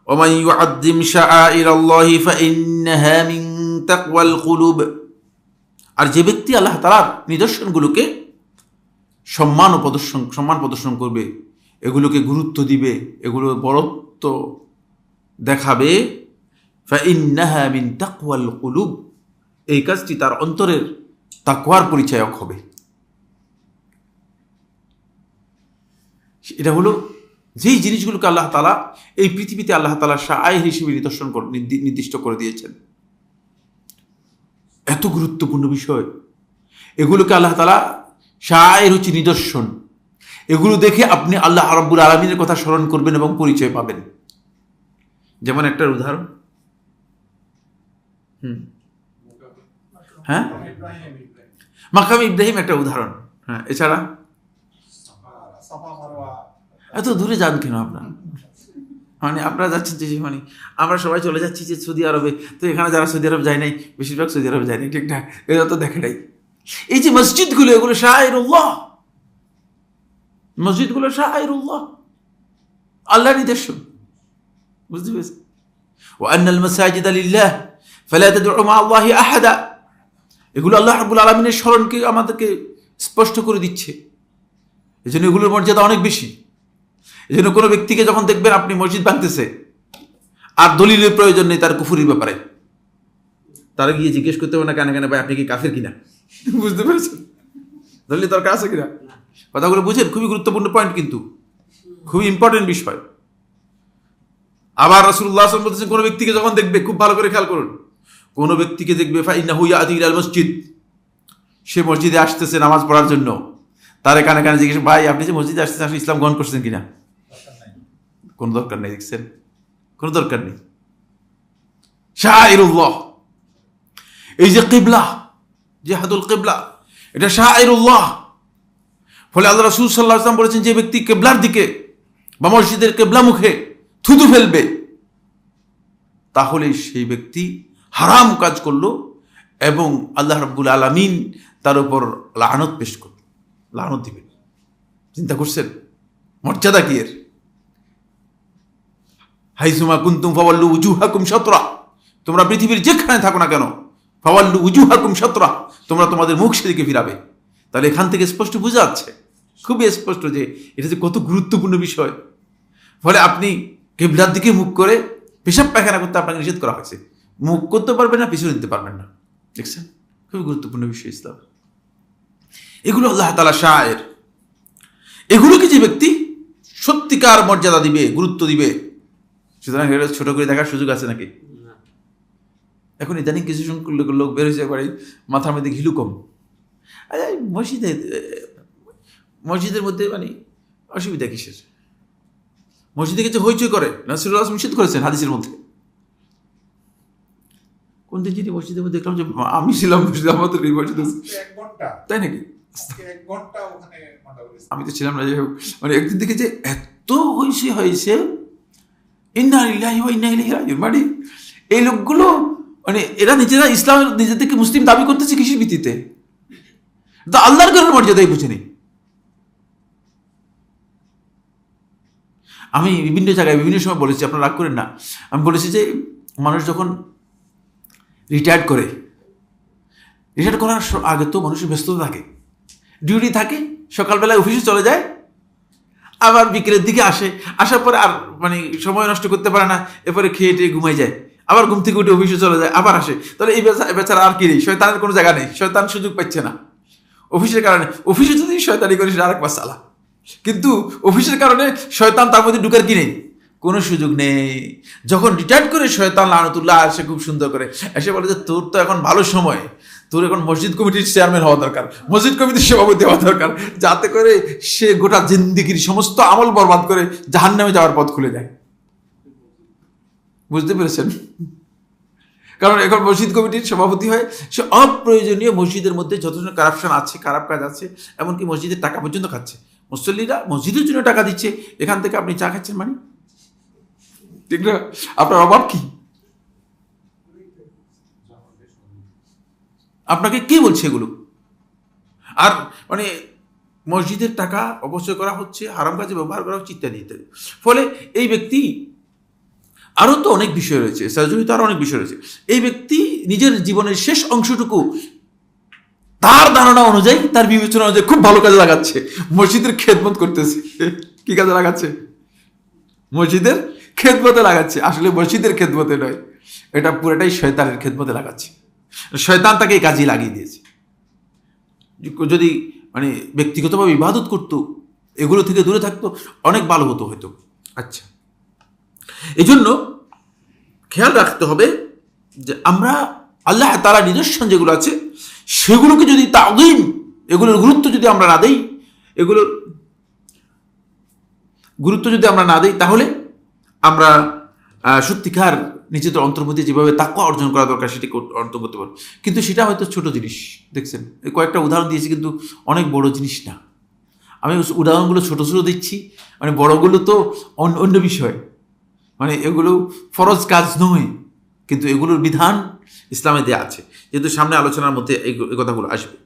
ওয়া মান ইউআযযিম শাআইরাল্লাহি ফাইন্নাহা মিন তাকওয়াল কুলুব। আর যে ব্যক্তি আল্লাহ তাআলার নিদর্শনগুলোকে সম্মান প্রদর্শন করবে, এগুলোকে গুরুত্ব দিবে, এগুলো বড়ত্ব দেখাবে, ফাইন্নাহা মিন তাকওয়াল কুলুব, এই কাজটি তার অন্তরের তাকওয়ার পরিচায়ক হবে। এটা হলো যেই জিনিসগুলোকে আল্লাহ তাআলা এই পৃথিবীতে আল্লাহ তাআলা শাআইর হিসেবে নির্দিষ্ট করে দিয়েছেন, এত গুরুত্বপূর্ণ বিষয়, এগুলোকে আল্লাহ তাআলা শাআইর হচ্ছে নিদর্শন, এগুলো দেখে আপনি আল্লাহ রাব্বুল আলামিনের কথা স্মরণ করবেন এবং পরিচয় পাবেন। যেমন একটা উদাহরণ, হ্যাঁ মাকাম ইব্রাহিম একটা উদাহরণ। হ্যাঁ, এছাড়া এত দূরে যান কেন আপনার? মানে আপনারা যাচ্ছেন যে মানে আমরা সবাই চলে যাচ্ছি যে সৌদি আরবে, তো এখানে যারা সৌদি আরব যায় নাই বেশিরভাগ সৌদি আরবে যায় নাই, ঠিক না? এটা তো দেখে নাই। এই যে মসজিদগুলো, এগুলো শাআইরুল্লাহ, মসজিদগুলো শাআইরুল্লাহ, আল্লাহর নিদর্শন, বুঝতে পেরেছেন? ওয়া আন্নাল মাসাজিদা লিল্লাহ ফালা তাদউ মা আল্লাহি আহাদা, এগুলো আল্লাহ রাব্বুল আলামিনের স্মরণকে আমাদেরকে স্পষ্ট করে দিচ্ছে। এজন্য এগুলোর মর্যাদা অনেক বেশি। এজন্য কোনো ব্যক্তিকে যখন দেখবেন আপনি মসজিদ ভাঙতেছে আর দলিলের প্রয়োজন নেই তার কুফরির ব্যাপারে, তারা গিয়ে জিজ্ঞেস করতে হবে না কেন কেন ভাই আপনি কি কাফের কিনা, বুঝতে পেরেছেন? দলিল দরকার আছে কিনা, কথাগুলো বুঝেন। খুবই গুরুত্বপূর্ণ পয়েন্ট, কিন্তু খুবই ইম্পর্টেন্ট বিষয়। আবার রাসূলুল্লাহ সাল্লাল্লাহু আলাইহি ওয়াসাল্লাম বলেছেন, কোনো ব্যক্তিকে যখন দেখবে, খুব ভালো করে খেয়াল করুন, কোনো ব্যক্তিকে দেখবে ফাইন্নাহু ইয়াতি ইলাল মসজিদ, সে মসজিদে আসতেছে নামাজ পড়ার জন্য, তার কানে কানে জিজ্ঞেস, ভাই আপনি যে মসজিদে আসতেছেন আসলে ইসলাম গ্রহণ করছেন কিনা? কোনো দরকার নেই, দেখছেন? কোনো দরকার নেই। শাআইরুল্লাহ, এই যে কিবলা, জিহাদুল কিবলা, এটা শাআইরুল্লাহ। ফলে আল্লাহ রাসূল সাল্লাল্লাহু আলাইহি ওয়াসাল্লাম বলেছেন, যে ব্যক্তি কিবলার দিকে বা মসজিদের কিবলা মুখে থুতু ফেলবে, তাহলে সেই ব্যক্তি হারাম কাজ করলো এবং আল্লাহ রাব্বুল আলামিন তার উপর লানত পেশ করবে, লানত দিবেন। চিন্তা করছেন মর্যাদা কি এর? হাইসুমা কুনতুম ফাওয়াল্লু উজুহাকুম শাতরা, তোমরা পৃথিবীর যেখানে থাকো না কেন, ফাওয়াল্লু উজুহাকুম শাতরা, তোমরা তোমাদের মুখ সেদিকে ফিরাবে। তাহলে এখান থেকে স্পষ্ট বোঝা যাচ্ছে, খুবই স্পষ্ট, যে এটা যে কত গুরুত্বপূর্ণ বিষয়। ফলে আপনি কিবলার দিকে মুখ করে পেশাব পায়খানা করতে আপনাকে নিষেধ করা হয়েছে, মুখ করতে পারবেন না, পিছনে দিতে পারবেন না। দেখছেন, খুবই গুরুত্বপূর্ণ বিষয় ইসলাম। এগুলো আল্লাহ তাআলা শাআইর, এগুলোকে যে ব্যক্তি সত্যিকার মর্যাদা দিবে, গুরুত্ব দিবে, সুতরাং এটা ছোট করে দেখার সুযোগ আছে নাকি? এখন ইদানিং কিছু সংখ্যক লোক বের হয়েছে একবারে মাথার মধ্যে ঘিলু কম। মসজিদের মধ্যে মানে অসুবিধা কিসের? মসজিদে কিছু হইচই করে রাসূলুল্লাহ নিষেধ করেছেন হাদিসের মধ্যে। কোন দিন যিনি মসজিদের মধ্যে দেখলাম যে আমি ছিলাম মসজিদে, আমাদের এই মসজিদে, তাই নাকি? আমি তো ছিলাম না, যাই হোক, মানে একদিন দেখে যে এত হয়েছে, ইন্না লিল্লাহি ওয়া ইন্না ইলাইহি রাজিউন, মানে এই লোকগুলো মানে এরা নিজেরা ইসলাম নিজেদেরকে মুসলিম দাবি করতেছে কিসের ভিত্তিতে? তো আল্লাহর ঘরের মর্যাদাই বুঝে নেই। আমি বিভিন্ন জায়গায় বিভিন্ন সময় বলেছি, আপনারা রাগ করেন না, আমি বলেছি যে মানুষ যখন রিটায়ার্ড করার আগে তো মানুষের ব্যস্ততা থাকে, ডিউটি থাকে, সকালবেলায় অফিসে চলে যায়, আবার বিকেলের দিকে আসার পরে আর মানে সময় নষ্ট করতে পারে না, এরপরে খেয়ে টেয়ে ঘুমাই যায়, আবার ঘুম থেকে উঠে অফিসে চলে যায়, আবার আসে। তাহলে এই বেচারা আর কি নেই, শয়তানের কোনো জায়গা নেই, শয়তান সুযোগ পাচ্ছে না অফিসের কারণে। অফিসে যদি শয়তানি করে সেটা আরেক মাসালা, কিন্তু অফিসের কারণে শয়তান তার মধ্যে ঢুকার কি নেই, কোনো সুযোগ নেই। যখন রিটায়ার্ড করে শয়তান লানতুল্লাহ আসে খুব সুন্দর করে এসে বলে যে তোর তো এখন ভালো সময়, তোর এখন মসজিদ কমিটির চেয়ারম্যান হওয়া দরকার, মসজিদ কমিটির সভাপতি হওয়া দরকার, যাতে করে সে গোটা জিন্দিগির সমস্ত আমল বরবাদ করে জাহান্নামে যাওয়ার পথ খুলে যায়। বুঝতে পেরেছেন? কারণ এখন মসজিদ কমিটির সভাপতি হয়, সে অপ্রয়োজনীয় মসজিদের মধ্যে যত কারাপশন আছে, খারাপ কাজ আছে, এমনকি মসজিদের টাকা পর্যন্ত খাচ্ছে। মুসল্লিরা মসজিদের জন্য টাকা দিচ্ছে, এখান থেকে আপনি চা খাচ্ছেন মানে, ঠিক না? আপনার অভাব কি? আপনাকে কে বলছে এগুলো? আর মানে মসজিদের টাকা অপচয় করা হচ্ছে, হারাম কাজে ব্যবহার করা হচ্ছে, ইত্যাদি ইত্যাদি। ফলে এই ব্যক্তি, আরও তো অনেক বিষয় রয়েছে, সার্জরিতে আরও অনেক বিষয় রয়েছে। এই ব্যক্তি নিজের জীবনের শেষ অংশটুকু তার ধারণা অনুযায়ী, তার বিবেচনা অনুযায়ী খুব ভালো কাজে লাগাচ্ছে, মসজিদের খেদমত করতেছে। কি কাজে লাগাচ্ছে? মসজিদের খেদমতে লাগাচ্ছে। আসলে মসজিদের খেদমতে নয়, এটা পুরোটাই শয়তানের খেদমতে লাগাচ্ছে। শয়তান তাকে এই কাজে লাগিয়ে দিয়েছে। যদি মানে ব্যক্তিগতভাবে ইবাদত করতো, এগুলো থেকে দূরে থাকতো, অনেক ভালো হতো হয়তো। আচ্ছা, এই জন্য খেয়াল রাখতে হবে যে আমরা আল্লাহ তাআলার নিদর্শন যেগুলো আছে সেগুলোকে যদি তাযীম, এগুলোর গুরুত্ব যদি আমরা না দেই, এগুলোর গুরুত্ব যদি আমরা না দিই, তাহলে আমরা সত্যিকার নিজেদের অন্তর্মধ্যে যেভাবে তাকওয়া অর্জন করা দরকার সেটি অর্জন করতে পারবো। কিন্তু সেটা হয়তো ছোট জিনিস। দেখছেন, কয়েকটা উদাহরণ দিয়েছি, কিন্তু অনেক বড় জিনিস না। আমি উদাহরণগুলো ছোট ছোট দিচ্ছি, মানে বড়গুলো তো অন্য বিষয়, মানে এগুলো ফরজ কাজ নয়, কিন্তু এগুলোর বিধান ইসলামে দেয়া আছে, যেহেতু সামনে আলোচনার মধ্যে এই কথাগুলো আসবে।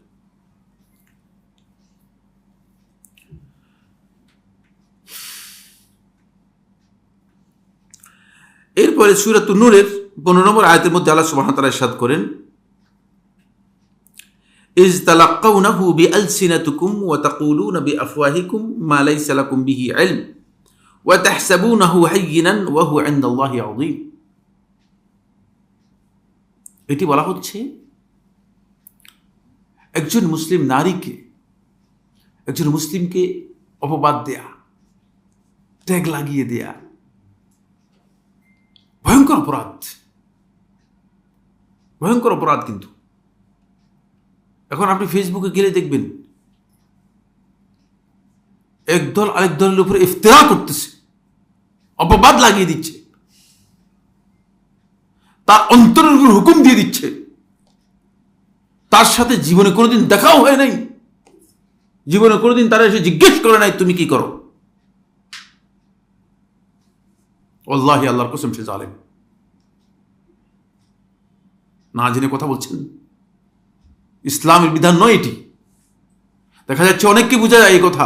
এরপরে সূরাতুন নূরের 15 নম্বর আয়াতের মধ্যে আল্লাহ সুবহানাহু ওয়া তাআলা ইরশাদ করেন, ইজ তালাক্কাউনাহু বিআলসিনাতিকুম ওয়া তাকুলুনা বিআফওয়াহিকুম মা লাইসা লাকুম বিহি ইলম ওয়া তাহসাবুনাহু হায়্যিনান ওয়া হুয়া ইনদাল্লাহি আযীম। এটি বলা হচ্ছে একজন মুসলিম নারীকে, একজন মুসলিমকে অপবাদ দেয়া, ট্যাগ লাগিয়ে দেয়া ভয়ঙ্কর অপরাধ, ভয়ঙ্কর অপরাধ। কিন্তু এখন আপনি ফেসবুকে গেলে দেখবেন একদল আরেক দলের উপরে ইফতিরা করতেছে, অপবাদ লাগিয়ে দিচ্ছে, তার অন্তরের উপর হুকুম দিয়ে দিচ্ছে, তার সাথে জীবনে কোনোদিন দেখাও হয় নাই, জীবনে কোনোদিন তারা এসে জিজ্ঞেস করে নাই তুমি কি করো। আল্লাহি, আল্লাহর কসম, সে জালেম। না জেনে কথা বলছেন, ইসলামের বিধান নয় এটি। দেখা যাচ্ছে অনেককে বোঝা যায় এই কথা,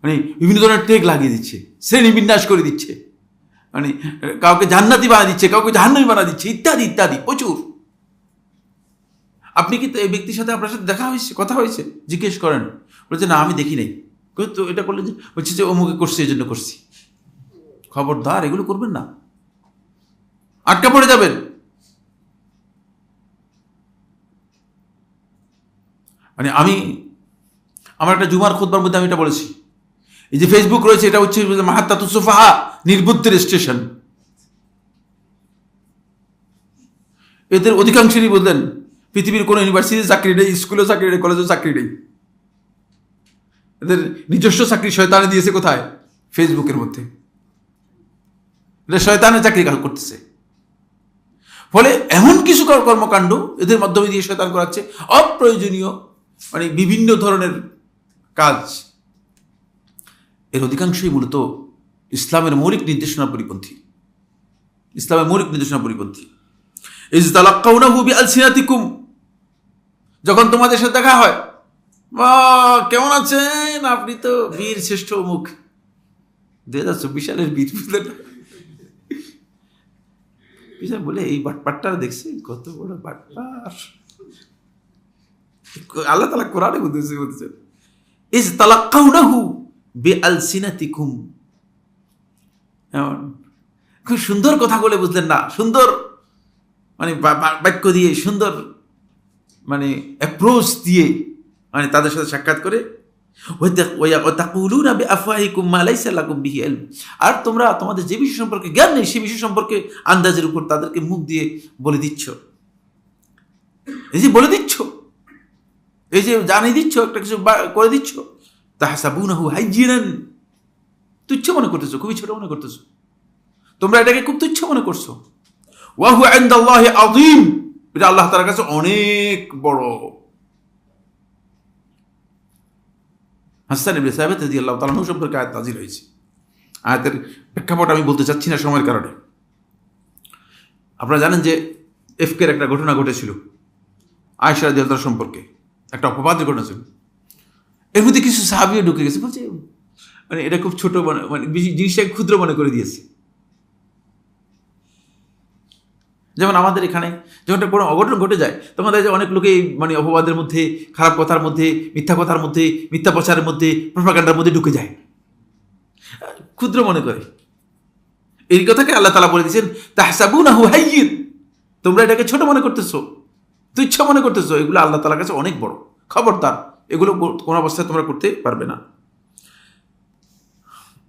মানে বিভিন্ন ধরনের ট্যাগ লাগিয়ে দিচ্ছে, শ্রেণী বিন্যাস করে দিচ্ছে, মানে কাউকে জান্নাতি বানা দিচ্ছে, কাউকে জাহান্নামী বানা দিচ্ছে, ইত্যাদি ইত্যাদি, প্রচুর। আপনি কি এই ব্যক্তির সাথে, আপনার সাথে দেখা হয়েছে, কথা হয়েছে? জিজ্ঞেস করেন, বলছে না আমি দেখি নাই। তো এটা করলে যে বলছে যে অমুকে করছে, এই জন্য করছি। খবরদার, এগুলো করবেন না, আটকা পড়ে যাবেন। মানে আমার একটা জুমার খুতবার মধ্যে আমি এটা বলেছি, এই যে ফেসবুক রয়েছে, এটা হচ্ছে মাহাত্তাতুস সুফাহা, নির্বুদ্ধির স্টেশন। এদের অধিকাংশেরই বললেন পৃথিবীর কোনো ইউনিভার্সিটিতে চাকরি নেই, স্কুলে চাকরি নেই, কলেজে চাকরি নেই। এদের নিজস্ব চাকরি শয়তানে দিয়েছে কোথায়? ফেসবুকের মধ্যে। শয়তানের চাকরি করতেছে। ফলে এমন কিছু কর্মকাণ্ড এদের মাধ্যমে দিয়ে শয়তান করাচ্ছে, অপ্রয়োজনীয়, মানে বিভিন্ন ধরনের কাজ। এর অধিকাংশই মূলত ইসলামের মৌলিক নির্দেশনা পরিপন্থী, ইসলামের মৌলিক নির্দেশনা পরিপন্থী। ইজ তালাক্কাউনাহু বিআলসিনাতিকুম, যখন তোমাদের সাথে দেখা হয়, কেমন আছেন আপনি, তো বীর শ্রেষ্ঠ মুখ, 2024 সালের বীর, বুঝলেন? বলে এই বাটপাটটা দেখছি, কত বড় বাটপার। আল্লাহ তাআলা কোরআনে বলতেছেন ইজ তালাক্কাউনাহু বিআলসিনাতিকুম। খুব সুন্দর কথা বলে, বুঝলেন না? সুন্দর মানে বাক্য দিয়ে, সুন্দর মানে অ্যাপ্রোচ দিয়ে, মানে তাদের সাথে সাক্ষাৎ করে, আর তোমরা তোমাদের যে বিষয় সম্পর্কে জ্ঞান নেই, সেই বিষয় সম্পর্কে আন্দাজের উপর তাদেরকে মুখ দিয়ে বলে দিচ্ছ। এই যে বলে দিচ্ছ, এই যে জানিয়ে দিচ্ছ, একটা কিছু করে দিচ্ছ, তাহসাবুনাহু হায়্যিনান, তুচ্ছ মনে করতেছো, খুবই ছোট মনে করতেছো, তোমরা এটাকে খুব তুচ্ছ মনে করছো। ওয়া হুয়া ইনদাল্লাহি আযীম, এটা আল্লাহ তাআলার কাছে অনেক বড়। হাসান ইবনে সাবিত রাদিয়াল্লাহু তাআলা আনহু সম্পর্কে আয়াত নাযিল হয়েছে। আয়াতের প্রেক্ষাপট আমি বলতে চাচ্ছি না সময়ের কারণে। আপনারা জানেন যে এফকের একটা ঘটনা ঘটেছিল আয়েশা রাদিয়াল্লাহু তাআলা সম্পর্কে, একটা অপবাদের ঘটনা ছিল। এর মধ্যে কিছু সাহাবীও ঢুকে গেছে, বলছে মানে এটা খুব ছোট, মানে জিনিসটাকে ক্ষুদ্র মনে করে দিয়েছে। যেমন আমাদের এখানে যখন কোনো অঘটন ঘটে যায় তখন দেখা যায় অনেক লোকে মানে অপবাদের মধ্যে, খারাপ কথার মধ্যে, মিথ্যা কথার মধ্যে, মিথ্যা প্রচারের মধ্যে, প্রোপাগান্ডার মধ্যে ঢুকে যায়, ক্ষুদ্র মনে করে। এই কথাকে আল্লাহ তাআলা বলে দিয়েছেন তাহসাবুনাহু হায়্যিন, তোমরা এটাকে ছোট মনে করতেছো, তুচ্ছ মনে করতেছো, এগুলো আল্লাহ তাআলার কাছে অনেক বড়। খবরদার, এগুলো কোন অবস্থায় তোমরা করতে পারবে না।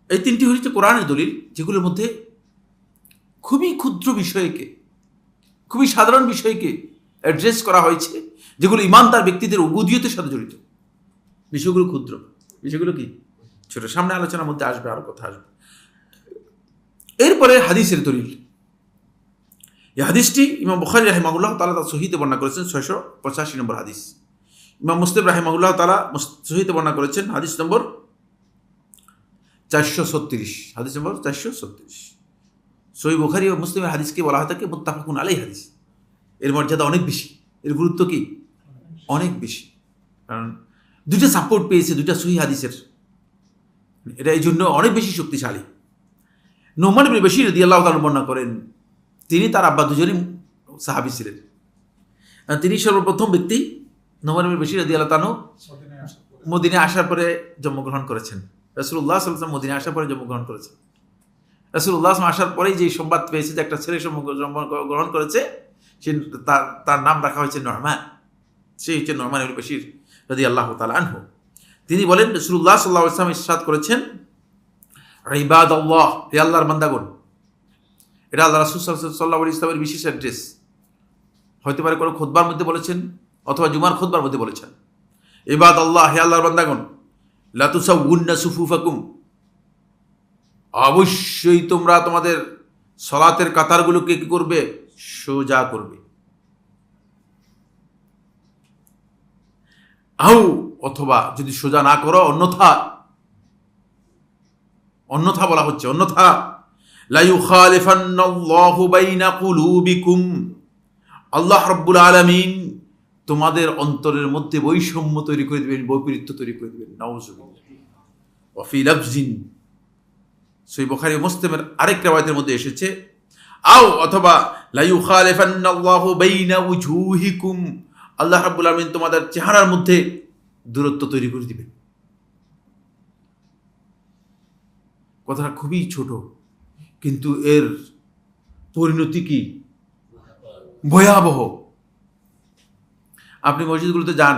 এই তিনটি হচ্ছে কোরআনের দলিল, যেগুলোর মধ্যে খুবই ক্ষুদ্র বিষয়কে, খুবই সাধারণ বিষয়কে অ্যাড্রেস করা হয়েছে, যেগুলো ইমানদার ব্যক্তিদের উবুদিয়তের সাথে জড়িত। বিষয়গুলো ক্ষুদ্র, বিষয়গুলো কি ছোট। সামনে আলোচনার মধ্যে আসবে, আরো কথা আসবে। এরপরে হাদিসের দলিল। এই হাদিসটি ইমাম বুখারী রাহিমাহুল্লাহ তাআলা তার সহিহে বর্ণনা করেছেন 685 নম্বর হাদিস। ইমাম মুসলিম রাহিমাহুল্লাহ তাআলা সহিহে বর্ণনা করেছেন হাদিস নম্বর 436, হাদিস নম্বর 436। সহিহ বুখারী ও মুসলিমের হাদিসকে বলা হয় থাকে মুত্তাফাকুন আলাইহি হাদিস। এর মর্যাদা অনেক বেশি, এর গুরুত্ব কি অনেক বেশি, কারণ দুইটা সাপোর্ট পেয়েছে দুইটা সহিহ হাদিসের, এটা এই জন্য অনেক বেশি শক্তিশালী। নুমান ইবনে বাশীর রাদিয়াল্লাহু তাআলা বর্ণনা করেন, তিনি তার আব্বা দুজনই সাহাবী ছিলেন। তিনি সর্বপ্রথম ব্যক্তি নুমান ইবনে বাশীর রাদিয়াল্লাহু তাআলা মদিনায় আসার পরে জন্মগ্রহণ করেছেন। রাসূলুল্লাহ সাল্লাল্লাহু আলাইহি ওয়াসাল্লাম মদিনায় আসার পরে জন্মগ্রহণ করেছেন। রাসূলুল্লাহ আসার পরেই যে সংবাদ পেয়েছে যে একটা ছেলে জন্মগ্রহণ করেছে, সে তার নাম রাখা হয়েছে নুমান। সে হচ্ছে নুমান ইবনে বাশীর রাদিয়াল্লাহু তাআলা আনহু। তিনি বলেন রাসূলুল্লাহ সাল্লাল্লাহু আলাইহি ওয়াসাল্লাম ইরশাদ করেছেন, ইবাদাল্লাহ, হে আল্লাহর বান্দাগণ। এটা আল্লাহ রাসূল সাল্লাল্লাহু আলাইহি ওয়াসাল্লামের বিশেষ অ্যাড্রেস। হতে পারে কোনো খুতবার মধ্যে বলেছেন অথবা জুমার খুতবার মধ্যে বলেছেন, ইবাদাল্লাহ, হে আল্লাহর বান্দাগণ, লা তুসাউউন্না সুফুফাকুম, অবশ্যই তোমরা তোমাদের সালাতের কাতারগুলোকে কি করবে, সোজা করবে। আও, অথবা যদি সোজা না করো, অন্যথা বলা হচ্ছে, অন্যথা লা ইউখালিফান্নাল্লাহু বাইনা কুলুবিকুম, আল্লাহ রাব্বুল আলামিন তোমাদের অন্তরের মধ্যে বৈষম্য তৈরি করে দিবেন, বৈপরীত্য তৈরি করে দিবেন। নাউযুবিল্লাহ। ওয়া ফি লাফজিন, সহিহ বুখারী ও মুসলিমের আরেক riwayতের মধ্যে এসেছে, আও অথবা লা ইউখালিফান্নাল্লাহু বাইনা উজুহিকুম, আল্লাহ রাব্বুল আলামিন তোমাদের চেহারার মধ্যে দূরত্ব তৈরি করে দিবেন। কথাটা খুবই ছোট, কিন্তু এর পরিণতি কি ভয়াবহ। আপনি মসজিদগুলোতে যান,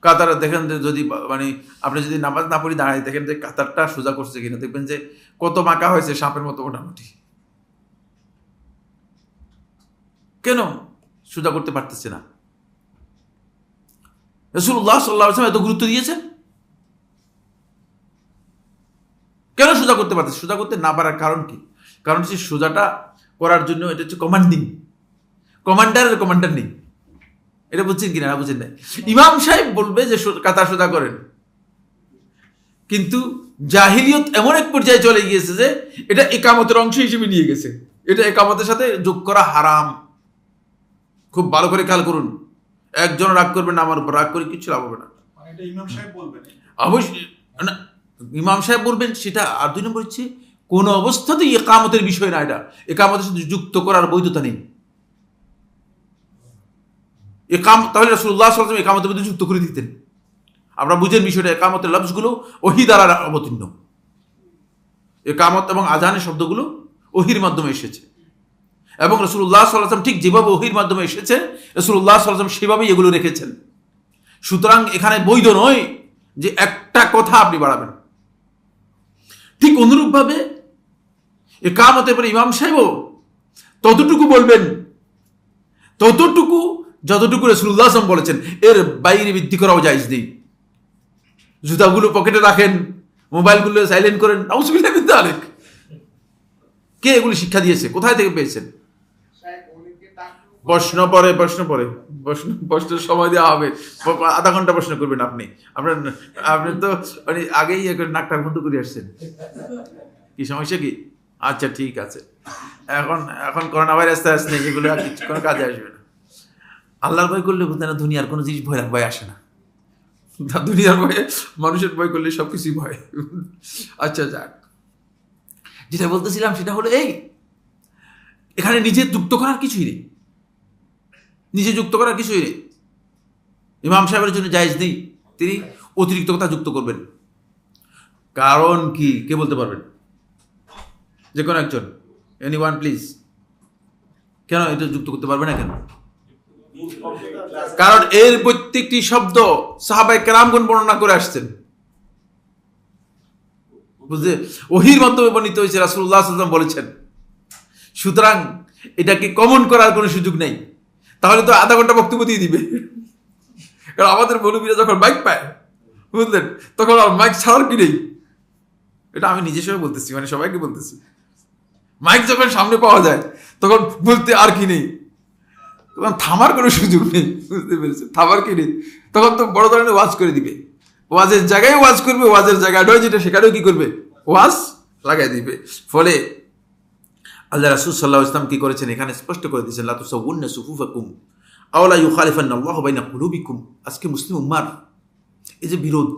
কাতার দেখেন যে যদি মানে আপনি যদি নামাজ না পড়ি দাঁড়ায় দেখেন যে কাতারটা সোজা করছে কিনা, দেখবেন যে কত বাঁকা হয়েছে, সাপের মতো মোটামুটি। কেন সোজা করতে পারতেছে না? রাসূলুল্লাহ সাল্লাল্লাহু আলাইহি ওয়াসাল্লাম এত গুরুত্ব দিয়েছেন, কেন সোজা করতে পারতেছে? সোজা করতে না পারার কারণ কি? কারণ হচ্ছে সোজাটা করার জন্য এটা হচ্ছে কমান্ডিং, কমান্ডারের কমান্ডার নেই। এটা বুঝছেন কিনা? না বুঝেন নাই। ইমাম সাহেব বলবে যে কাতার সোজা করেন, কিন্তু জাহিলিয়ত এমন এক পর্যায়ে চলে গিয়েছে যে এটা ইকামতের অংশ হিসেবে নিয়ে গেছে, এটা ইকামতের সাথে যোগ করা হারাম। খুব ভালো করে খেয়াল করুন, একজন রাগ করবেন না, আমার উপর রাগ করে কিছু লাভ হবে না। অবশ্যই ইমাম সাহেব বলবেন সেটা। আর দুই নম্বর হচ্ছে কোন অবস্থাতেই ইকামতের বিষয় না, এটা ইকামতের সাথে যুক্ত করার বৈধতা নেই। তাহলে রাসূলুল্লাহ সাল্লাল্লাহু আলাইহি ওয়াসাল্লাম ইকামতের মধ্যে যুক্ত করে দিতেন। আমরা বুঝেন বিষয়টা, ইকামতের লফজগুলো ওহী দ্বারা অবতীর্ণ, ইকামত এবং আযানের শব্দগুলো ওহীর মাধ্যমে এসেছে, এবং রাসূলুল্লাহ সাল্লাল্লাহু আলাইহি ওয়াসাল্লাম ঠিক যেভাবে ওহীর মাধ্যমে এসেছে রাসূলুল্লাহ সাল্লাল্লাহু আলাইহি ওয়াসাল্লাম সেভাবেই এগুলো রেখেছেন। সুতরাং এখানে বৈধ নয় যে একটা কথা আপনি বাড়াবেন। ঠিক অনুরূপভাবে ইকামতের পরে ইমাম সাহেবও ততটুকু বলবেন, ততটুকু যতটুকু রাসূলুল্লাহ সাল্লাল্লাহু আলাইহি ওয়াসাল্লাম বলেছেন, এর বাইরে বৃদ্ধি করাও জায়েজ নেই। জুতাগুলো পকেটে রাখেন, মোবাইলগুলো সাইলেন্ট করেন, নাউযুবিল্লাহ মিন যালিক। কে এগুলি শিক্ষা দিয়েছে? কোথায় থেকে পেয়েছেন? প্রশ্নের সময় দেওয়া হবে, আধা ঘন্টা প্রশ্ন করবেন আপনি। আপনি তো মানে আগেই নাকটা বন্ধ করে আসছেন, কি সমস্যা কি? আচ্ছা ঠিক আছে, এখন করোনা ভাইরাস নেই, এগুলো আর কিছু কোনো কাজে আসবে না। আল্লাহর ভয় করলে বুঝতে না, দুনিয়ার কোনো জিনিস ভয় আসে না। দুনিয়ার ভয়ে, মানুষের ভয় করলে সবকিছুই ভয়। আচ্ছা যাক, যেটা বলতেছিলাম সেটা হলো এখানে নিজে যুক্ত করার কিছুই নেই, ইমাম সাহেবের জন্য জায়েজ নেই তিনি অতিরিক্ত কথা যুক্ত করবেন। কারণ কি, কে বলতে পারবেন? যে কোনো একজন, এনিওয়ান প্লিজ। কেন এটা যুক্ত করতে পারবে না কেন? কারণ এর প্রত্যেকটি শব্দ সাহাবায়ে কেরামগণ বর্ণনা করে আসছেন, বুঝলে, ওহীর মাধ্যমে বর্ণিত হয়েছে, রাসূলুল্লাহ সাল্লাল্লাহু আলাইহি ওয়াসাল্লাম বলেছেন। সুতরাং এটাকে কমন করার কোনো সুযোগ নেই। তাহলে তো আধা ঘন্টা বক্তব্য দিয়ে দিবে। কারণ আমাদের মৌলবীরা যখন মাইক পায়, বুঝলেন, তখন আর মাইক ছাড়ার কি নেই। এটা আমি নিজের সঙ্গে বলতেছি, মানে সবাইকে বলতেছি। মাইক যখন সামনে পাওয়া যায় তখন বলতে আর কি নেই, তখন থামার কোনো সুযোগ নেই, বুঝতে পেরেছেন? থামার কি নেই, তখন তো বড় ধরনের ওয়াজ করে দিবে। ওয়াজের জায়গায় ওয়াজ করবে, ওয়াজের জায়গায় যেটা সেখানেও কি করবে, ওয়াজ লাগাই দিবে। ফলে আল্লাহ রাসূল সাল্লাল্লাহু আলাইহি ওয়াসাল্লাম কি করেছেন, এখানে স্পষ্ট করে দিয়েছেন, লা তুসাউন্না সুফুফাকুম আও লা ইউখালিফান্নাল্লাহু বাইনা কুলুবিকুম। আজকে মুসলিম উম্মার এই যে বিরোধ,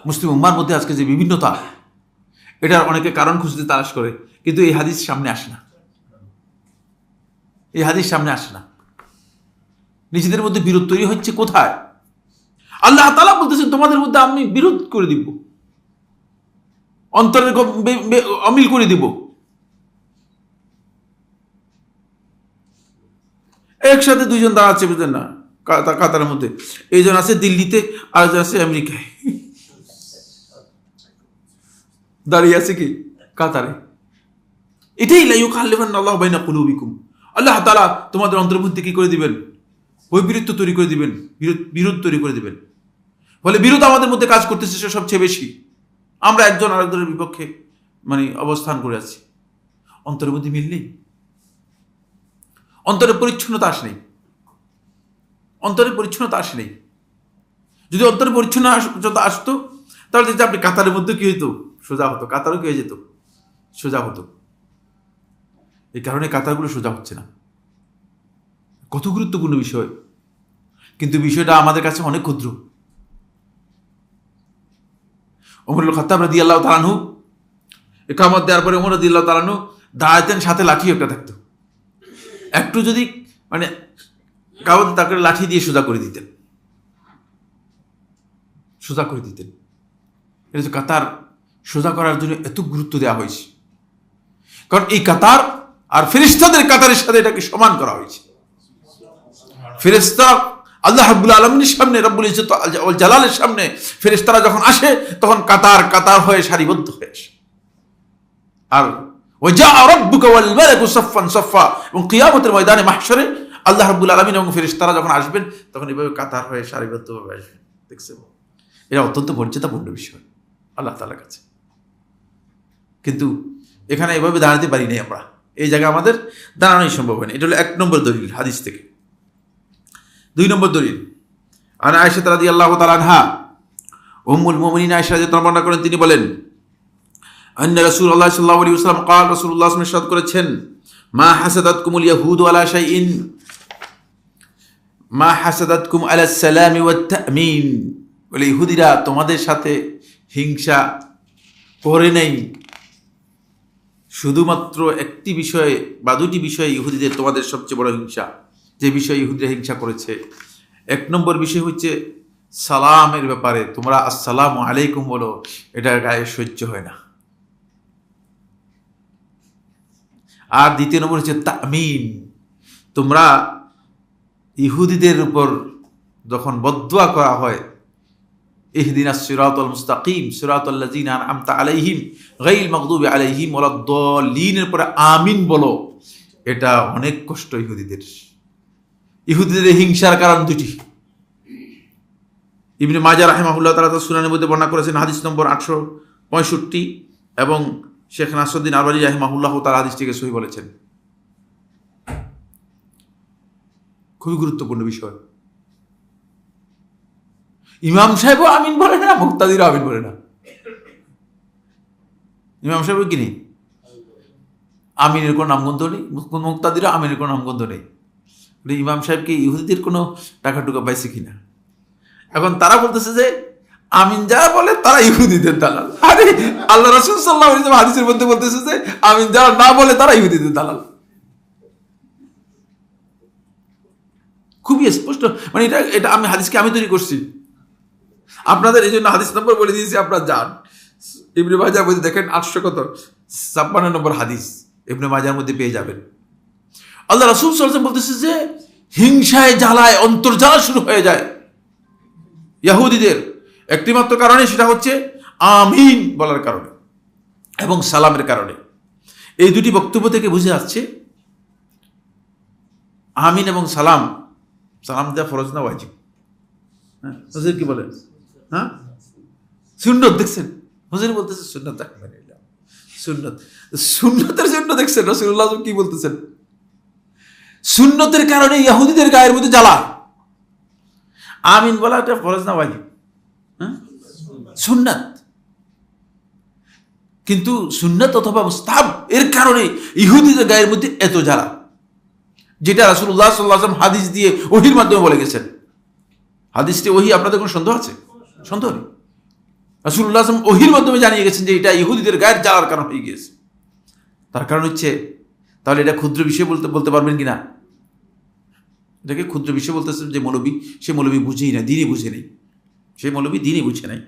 মুসলিম উম্মার মধ্যে আজকে যে বিভিন্নতা, এটার অনেকে কারণ খুঁজতে তালাশ করে, কিন্তু এই হাদিস সামনে আসে না, নিজেদের মধ্যে বিরোধ তৈরি হচ্ছে কোথায়? আল্লাহ তাআলা বলতেছেন তোমাদের মধ্যে আমি বিরোধ করে দিব, অন্তরের অমিল করে দিব। একসাথে দুইজন দাঁড়াচ্ছে, বুঝলেন না, কাতারের মধ্যে, এইজন আছে দিল্লিতে আর একজন আছে আমেরিকায়, দাঁড়িয়ে আছে কি কাতারে। এটাই লা ইউখালিফান্নাল্লাহু বাইনা কুলুবিকুম, আল্লাহ তাআলা তোমাদের অন্তরের মধ্যে কি করে দিবেন, বৈপরীত্য তৈরি করে দিবেন, বিরোধ তৈরি করে দিবেন। ফলে বিরোধ আমাদের মধ্যে কাজ করতেছে সবচেয়ে বেশি। আমরা একজন আরেকজনের বিপক্ষে মানে অবস্থান করে আছি, অন্তরের মধ্যে মিল নেই, অন্তরের পরিচ্ছন্নতা আসে নেই। যদি অন্তরের পরিচ্ছন্নতা আসতো তাহলে দেখতে আপনি কাতারের মধ্যে কি হইতো, সোজা হতো, কাতারও কি হয়ে যেত, সোজা হতো। এই কারণে কাতারগুলো সোজা হচ্ছে না। কত গুরুত্বপূর্ণ বিষয়, কিন্তু বিষয়টা আমাদের কাছে অনেক ক্ষুদ্র। ওমর ইবনে খাত্তাব রাদিয়াল্লাহু তাআলা আনহু ইকামত দেওয়ার পরে ওমর রাদিয়াল্লাহু তাআলা আনহু দাঁড়াতেন, সাথে লাঠি একটা থাকতো, একটু যদি মানে কাউকে তাকে লাঠি দিয়ে সোজা করে দিতেন। এটা তো কাতার সোজা করার জন্য এত গুরুত্ব দেওয়া হয়েছে, কারণ এই কাতার আর ফেরেশতাদের কাতারের সাথে এটাকে সমান করা হয়েছে। ফেরেশতা আল্লাহ রাব্বুল আলামিনের সামনে, রব্বুল ইজ্জত ওয়াল জালালের সামনে ফেরেশতারা যখন আসে তখন কাতার হয়ে সারিবদ্ধ হয়ে আসে। আর ওয়াজা রাব্বুকা ওয়াল মালাকু সাফফান সাফফা, এবং কিয়ামতের ময়দানে মাহশরে আল্লাহ রাব্বুল আলামিন এবং ফেরেশতারা যখন আসবেন তখন এভাবে কাতার হয়ে সারিবদ্ধভাবে আসবেন। দেখছেন, এটা অত্যন্ত মর্যাদাপূর্ণ বিষয় আল্লাহ তাআলার কাছে। কিন্তু এখানে এভাবে দাঁড়াতে পারি নাই আমরা, এই জায়গায় আমাদের দাঁড়ানোই সম্ভব হয়নি। এটা হলো 1 নম্বর দলিল হাদিস থেকে। 2 নম্বর দলিল, আন আয়েশা রাদিয়াল্লাহু তাআলা আনহা, উম্মুল মুমিনিন আয়েশা রাদিয়াল্লাহু বর্ণনা করেন, তিনি বলেন, আন্না রাসূলুল্লাহ সাল্লাল্লাহু আলাইহি ওয়াসাল্লাম قال, রাসূলুল্লাহ সাল্লাল্লাহু আলাইহি ওয়াসাল্লাম ইরশাদ করেছেন, মা হাসাদাতকুমুল ইয়াহুদু আলা শাইইন, মা হাসাদাতকুম আলা সালামি ওয়াত তামিন, বলে ইহুদিরা তোমাদের সাথে হিংসা করে নাই, শুধুমাত্র একটি বিষয়ে বা দুটি বিষয়ে ইহুদিদের তোমাদের সবচেয়ে বড় হিংসা। যে বিষয়ে ইহুদিরা হিংসা করেছে, 1 নম্বর বিষয় হচ্ছে সালামের ব্যাপারে, তোমরা আসসালামু আলাইকুম বলো, এটা গায়ে সহ্য হয় না। আর 2 নম্বর হচ্ছে তামিন, তোমরা ইহুদিদের উপর যখন বদদুয়া করা হয়, ইহদিনাস সিরাতাল মুস্তাকিম সিরাতাল লাযিনা আনআমতা আলাইহিম গায়রিল মাগদুবি আলাইহিম ওয়ালাদ-দাল্লিনের পরে আমিন বলো, এটা অনেক কষ্ট ইহুদিদের। ইহুদিদের হিংসার কারণ 2টি। ইবনে মাজাহ রাহিমাহুল্লাহ তাআলা তার সুনানের মধ্যে বর্ণনা করেছেন হাদিস নম্বর 865, এবং শেখ নাসরুদ্দিন আলবানী রাহিমাহুল্লাহ তাআলা হাদিসটিকে সহিহ বলেছেন। খুবই গুরুত্বপূর্ণ বিষয়। ইমাম সাহেবও আমিন বলে না, মুক্তাদিরও আমিন বলে না। ইমাম সাহেব কি নেই, আমিনের কোনো নামগন্ধ নেই, মুক্তাদিরও আমিনের কোনো নামগন্ধ নেই। ইমাম সাহেব কি ইহুদিদের কোনো টাকা টুকা পাইছে কিনা? এখন তারা বলতেছে যে আমিন যারা বলে তারা ইহুদিদের দালাল। আরে আল্লাহ রাসূল সাল্লাল্লাহু আলাইহি ওয়াসাল্লাম হাদিসের মধ্যে বলতেছে যে আমিন যারা না বলে তারা ইহুদিদের দালাল। খুবই স্পষ্ট, মানে এটা আমি হাদিসকে আমি তৈরি করছি আপনাদের, এই জন্য হাদিস নম্বর বলে দিয়েছি, আপনারা যান ইবনে মাজার মধ্যে দেখেন 856 নম্বর হাদিস ইবনে মাজার মধ্যে পেয়ে যাবেন। আল্লাহ রাসূল সাল্লাল্লাহু আলাইহি ওয়াসাল্লাম বলতেছে যে হিংসায় জ্বালায় অন্তর জ্বালা শুরু হয়ে যায় ইহুদিদের, একটি মাত্র কারণে, সেটা হচ্ছে আমিন বলার কারণে এবং সালামের কারণে। এই দুটি বক্তব্য থেকে বুঝে আসছে আমিন এবং সালাম, সালাম দেওয়া ফরজ না ওয়াজিব? হ্যাঁ, হুজুর কি বলেন? হ্যাঁ, সুন্নত। দেখছেন হুজুর বলতেছে সুন্নত, সুন্নত, সুন্নতের জন্য দেখছেন রাসূলুল্লাহ কি বলতেছেন, সুন্নতের কারণে ইহুদিদের গায়ের মধ্যে জ্বালা। আমিন বলা এটা ফরজ না ওয়াজিব? হ্যাঁ, সুন্নাত। কিন্তু সুন্নাত অথবা মুস্তাহাব এর কারণে ইহুদিদের গায়ের মধ্যে এত জ্বালা, যেটা রাসূলুল্লাহ সাল্লাল্লাহু আলাইহি ওয়াসাল্লাম হাদিস দিয়ে ওহীর মাধ্যমে বলে গেছেন। হাদিসটি ওহী, আপনাদের কোনো সন্দেহ আছে? সন্দেহ নেই। রাসূলুল্লাহ সাল্লাল্লাহু আলাইহি ওয়াসাল্লাম ওহীর মাধ্যমে জানিয়ে গেছেন যে এটা ইহুদিদের গায়ের জ্বালার কারণ হয়ে গিয়েছে। তার কারণ হচ্ছে, তাহলে এটা ক্ষুদ্র বিষয় বলতে পারবেন কিনা? এটাকে ক্ষুদ্র বিষয় বলতেছেন যে মৌলবী, সে মৌলবী বুঝেই না, দিনই বুঝে নেই, সেই মৌলবী দিনই বুঝে নাই।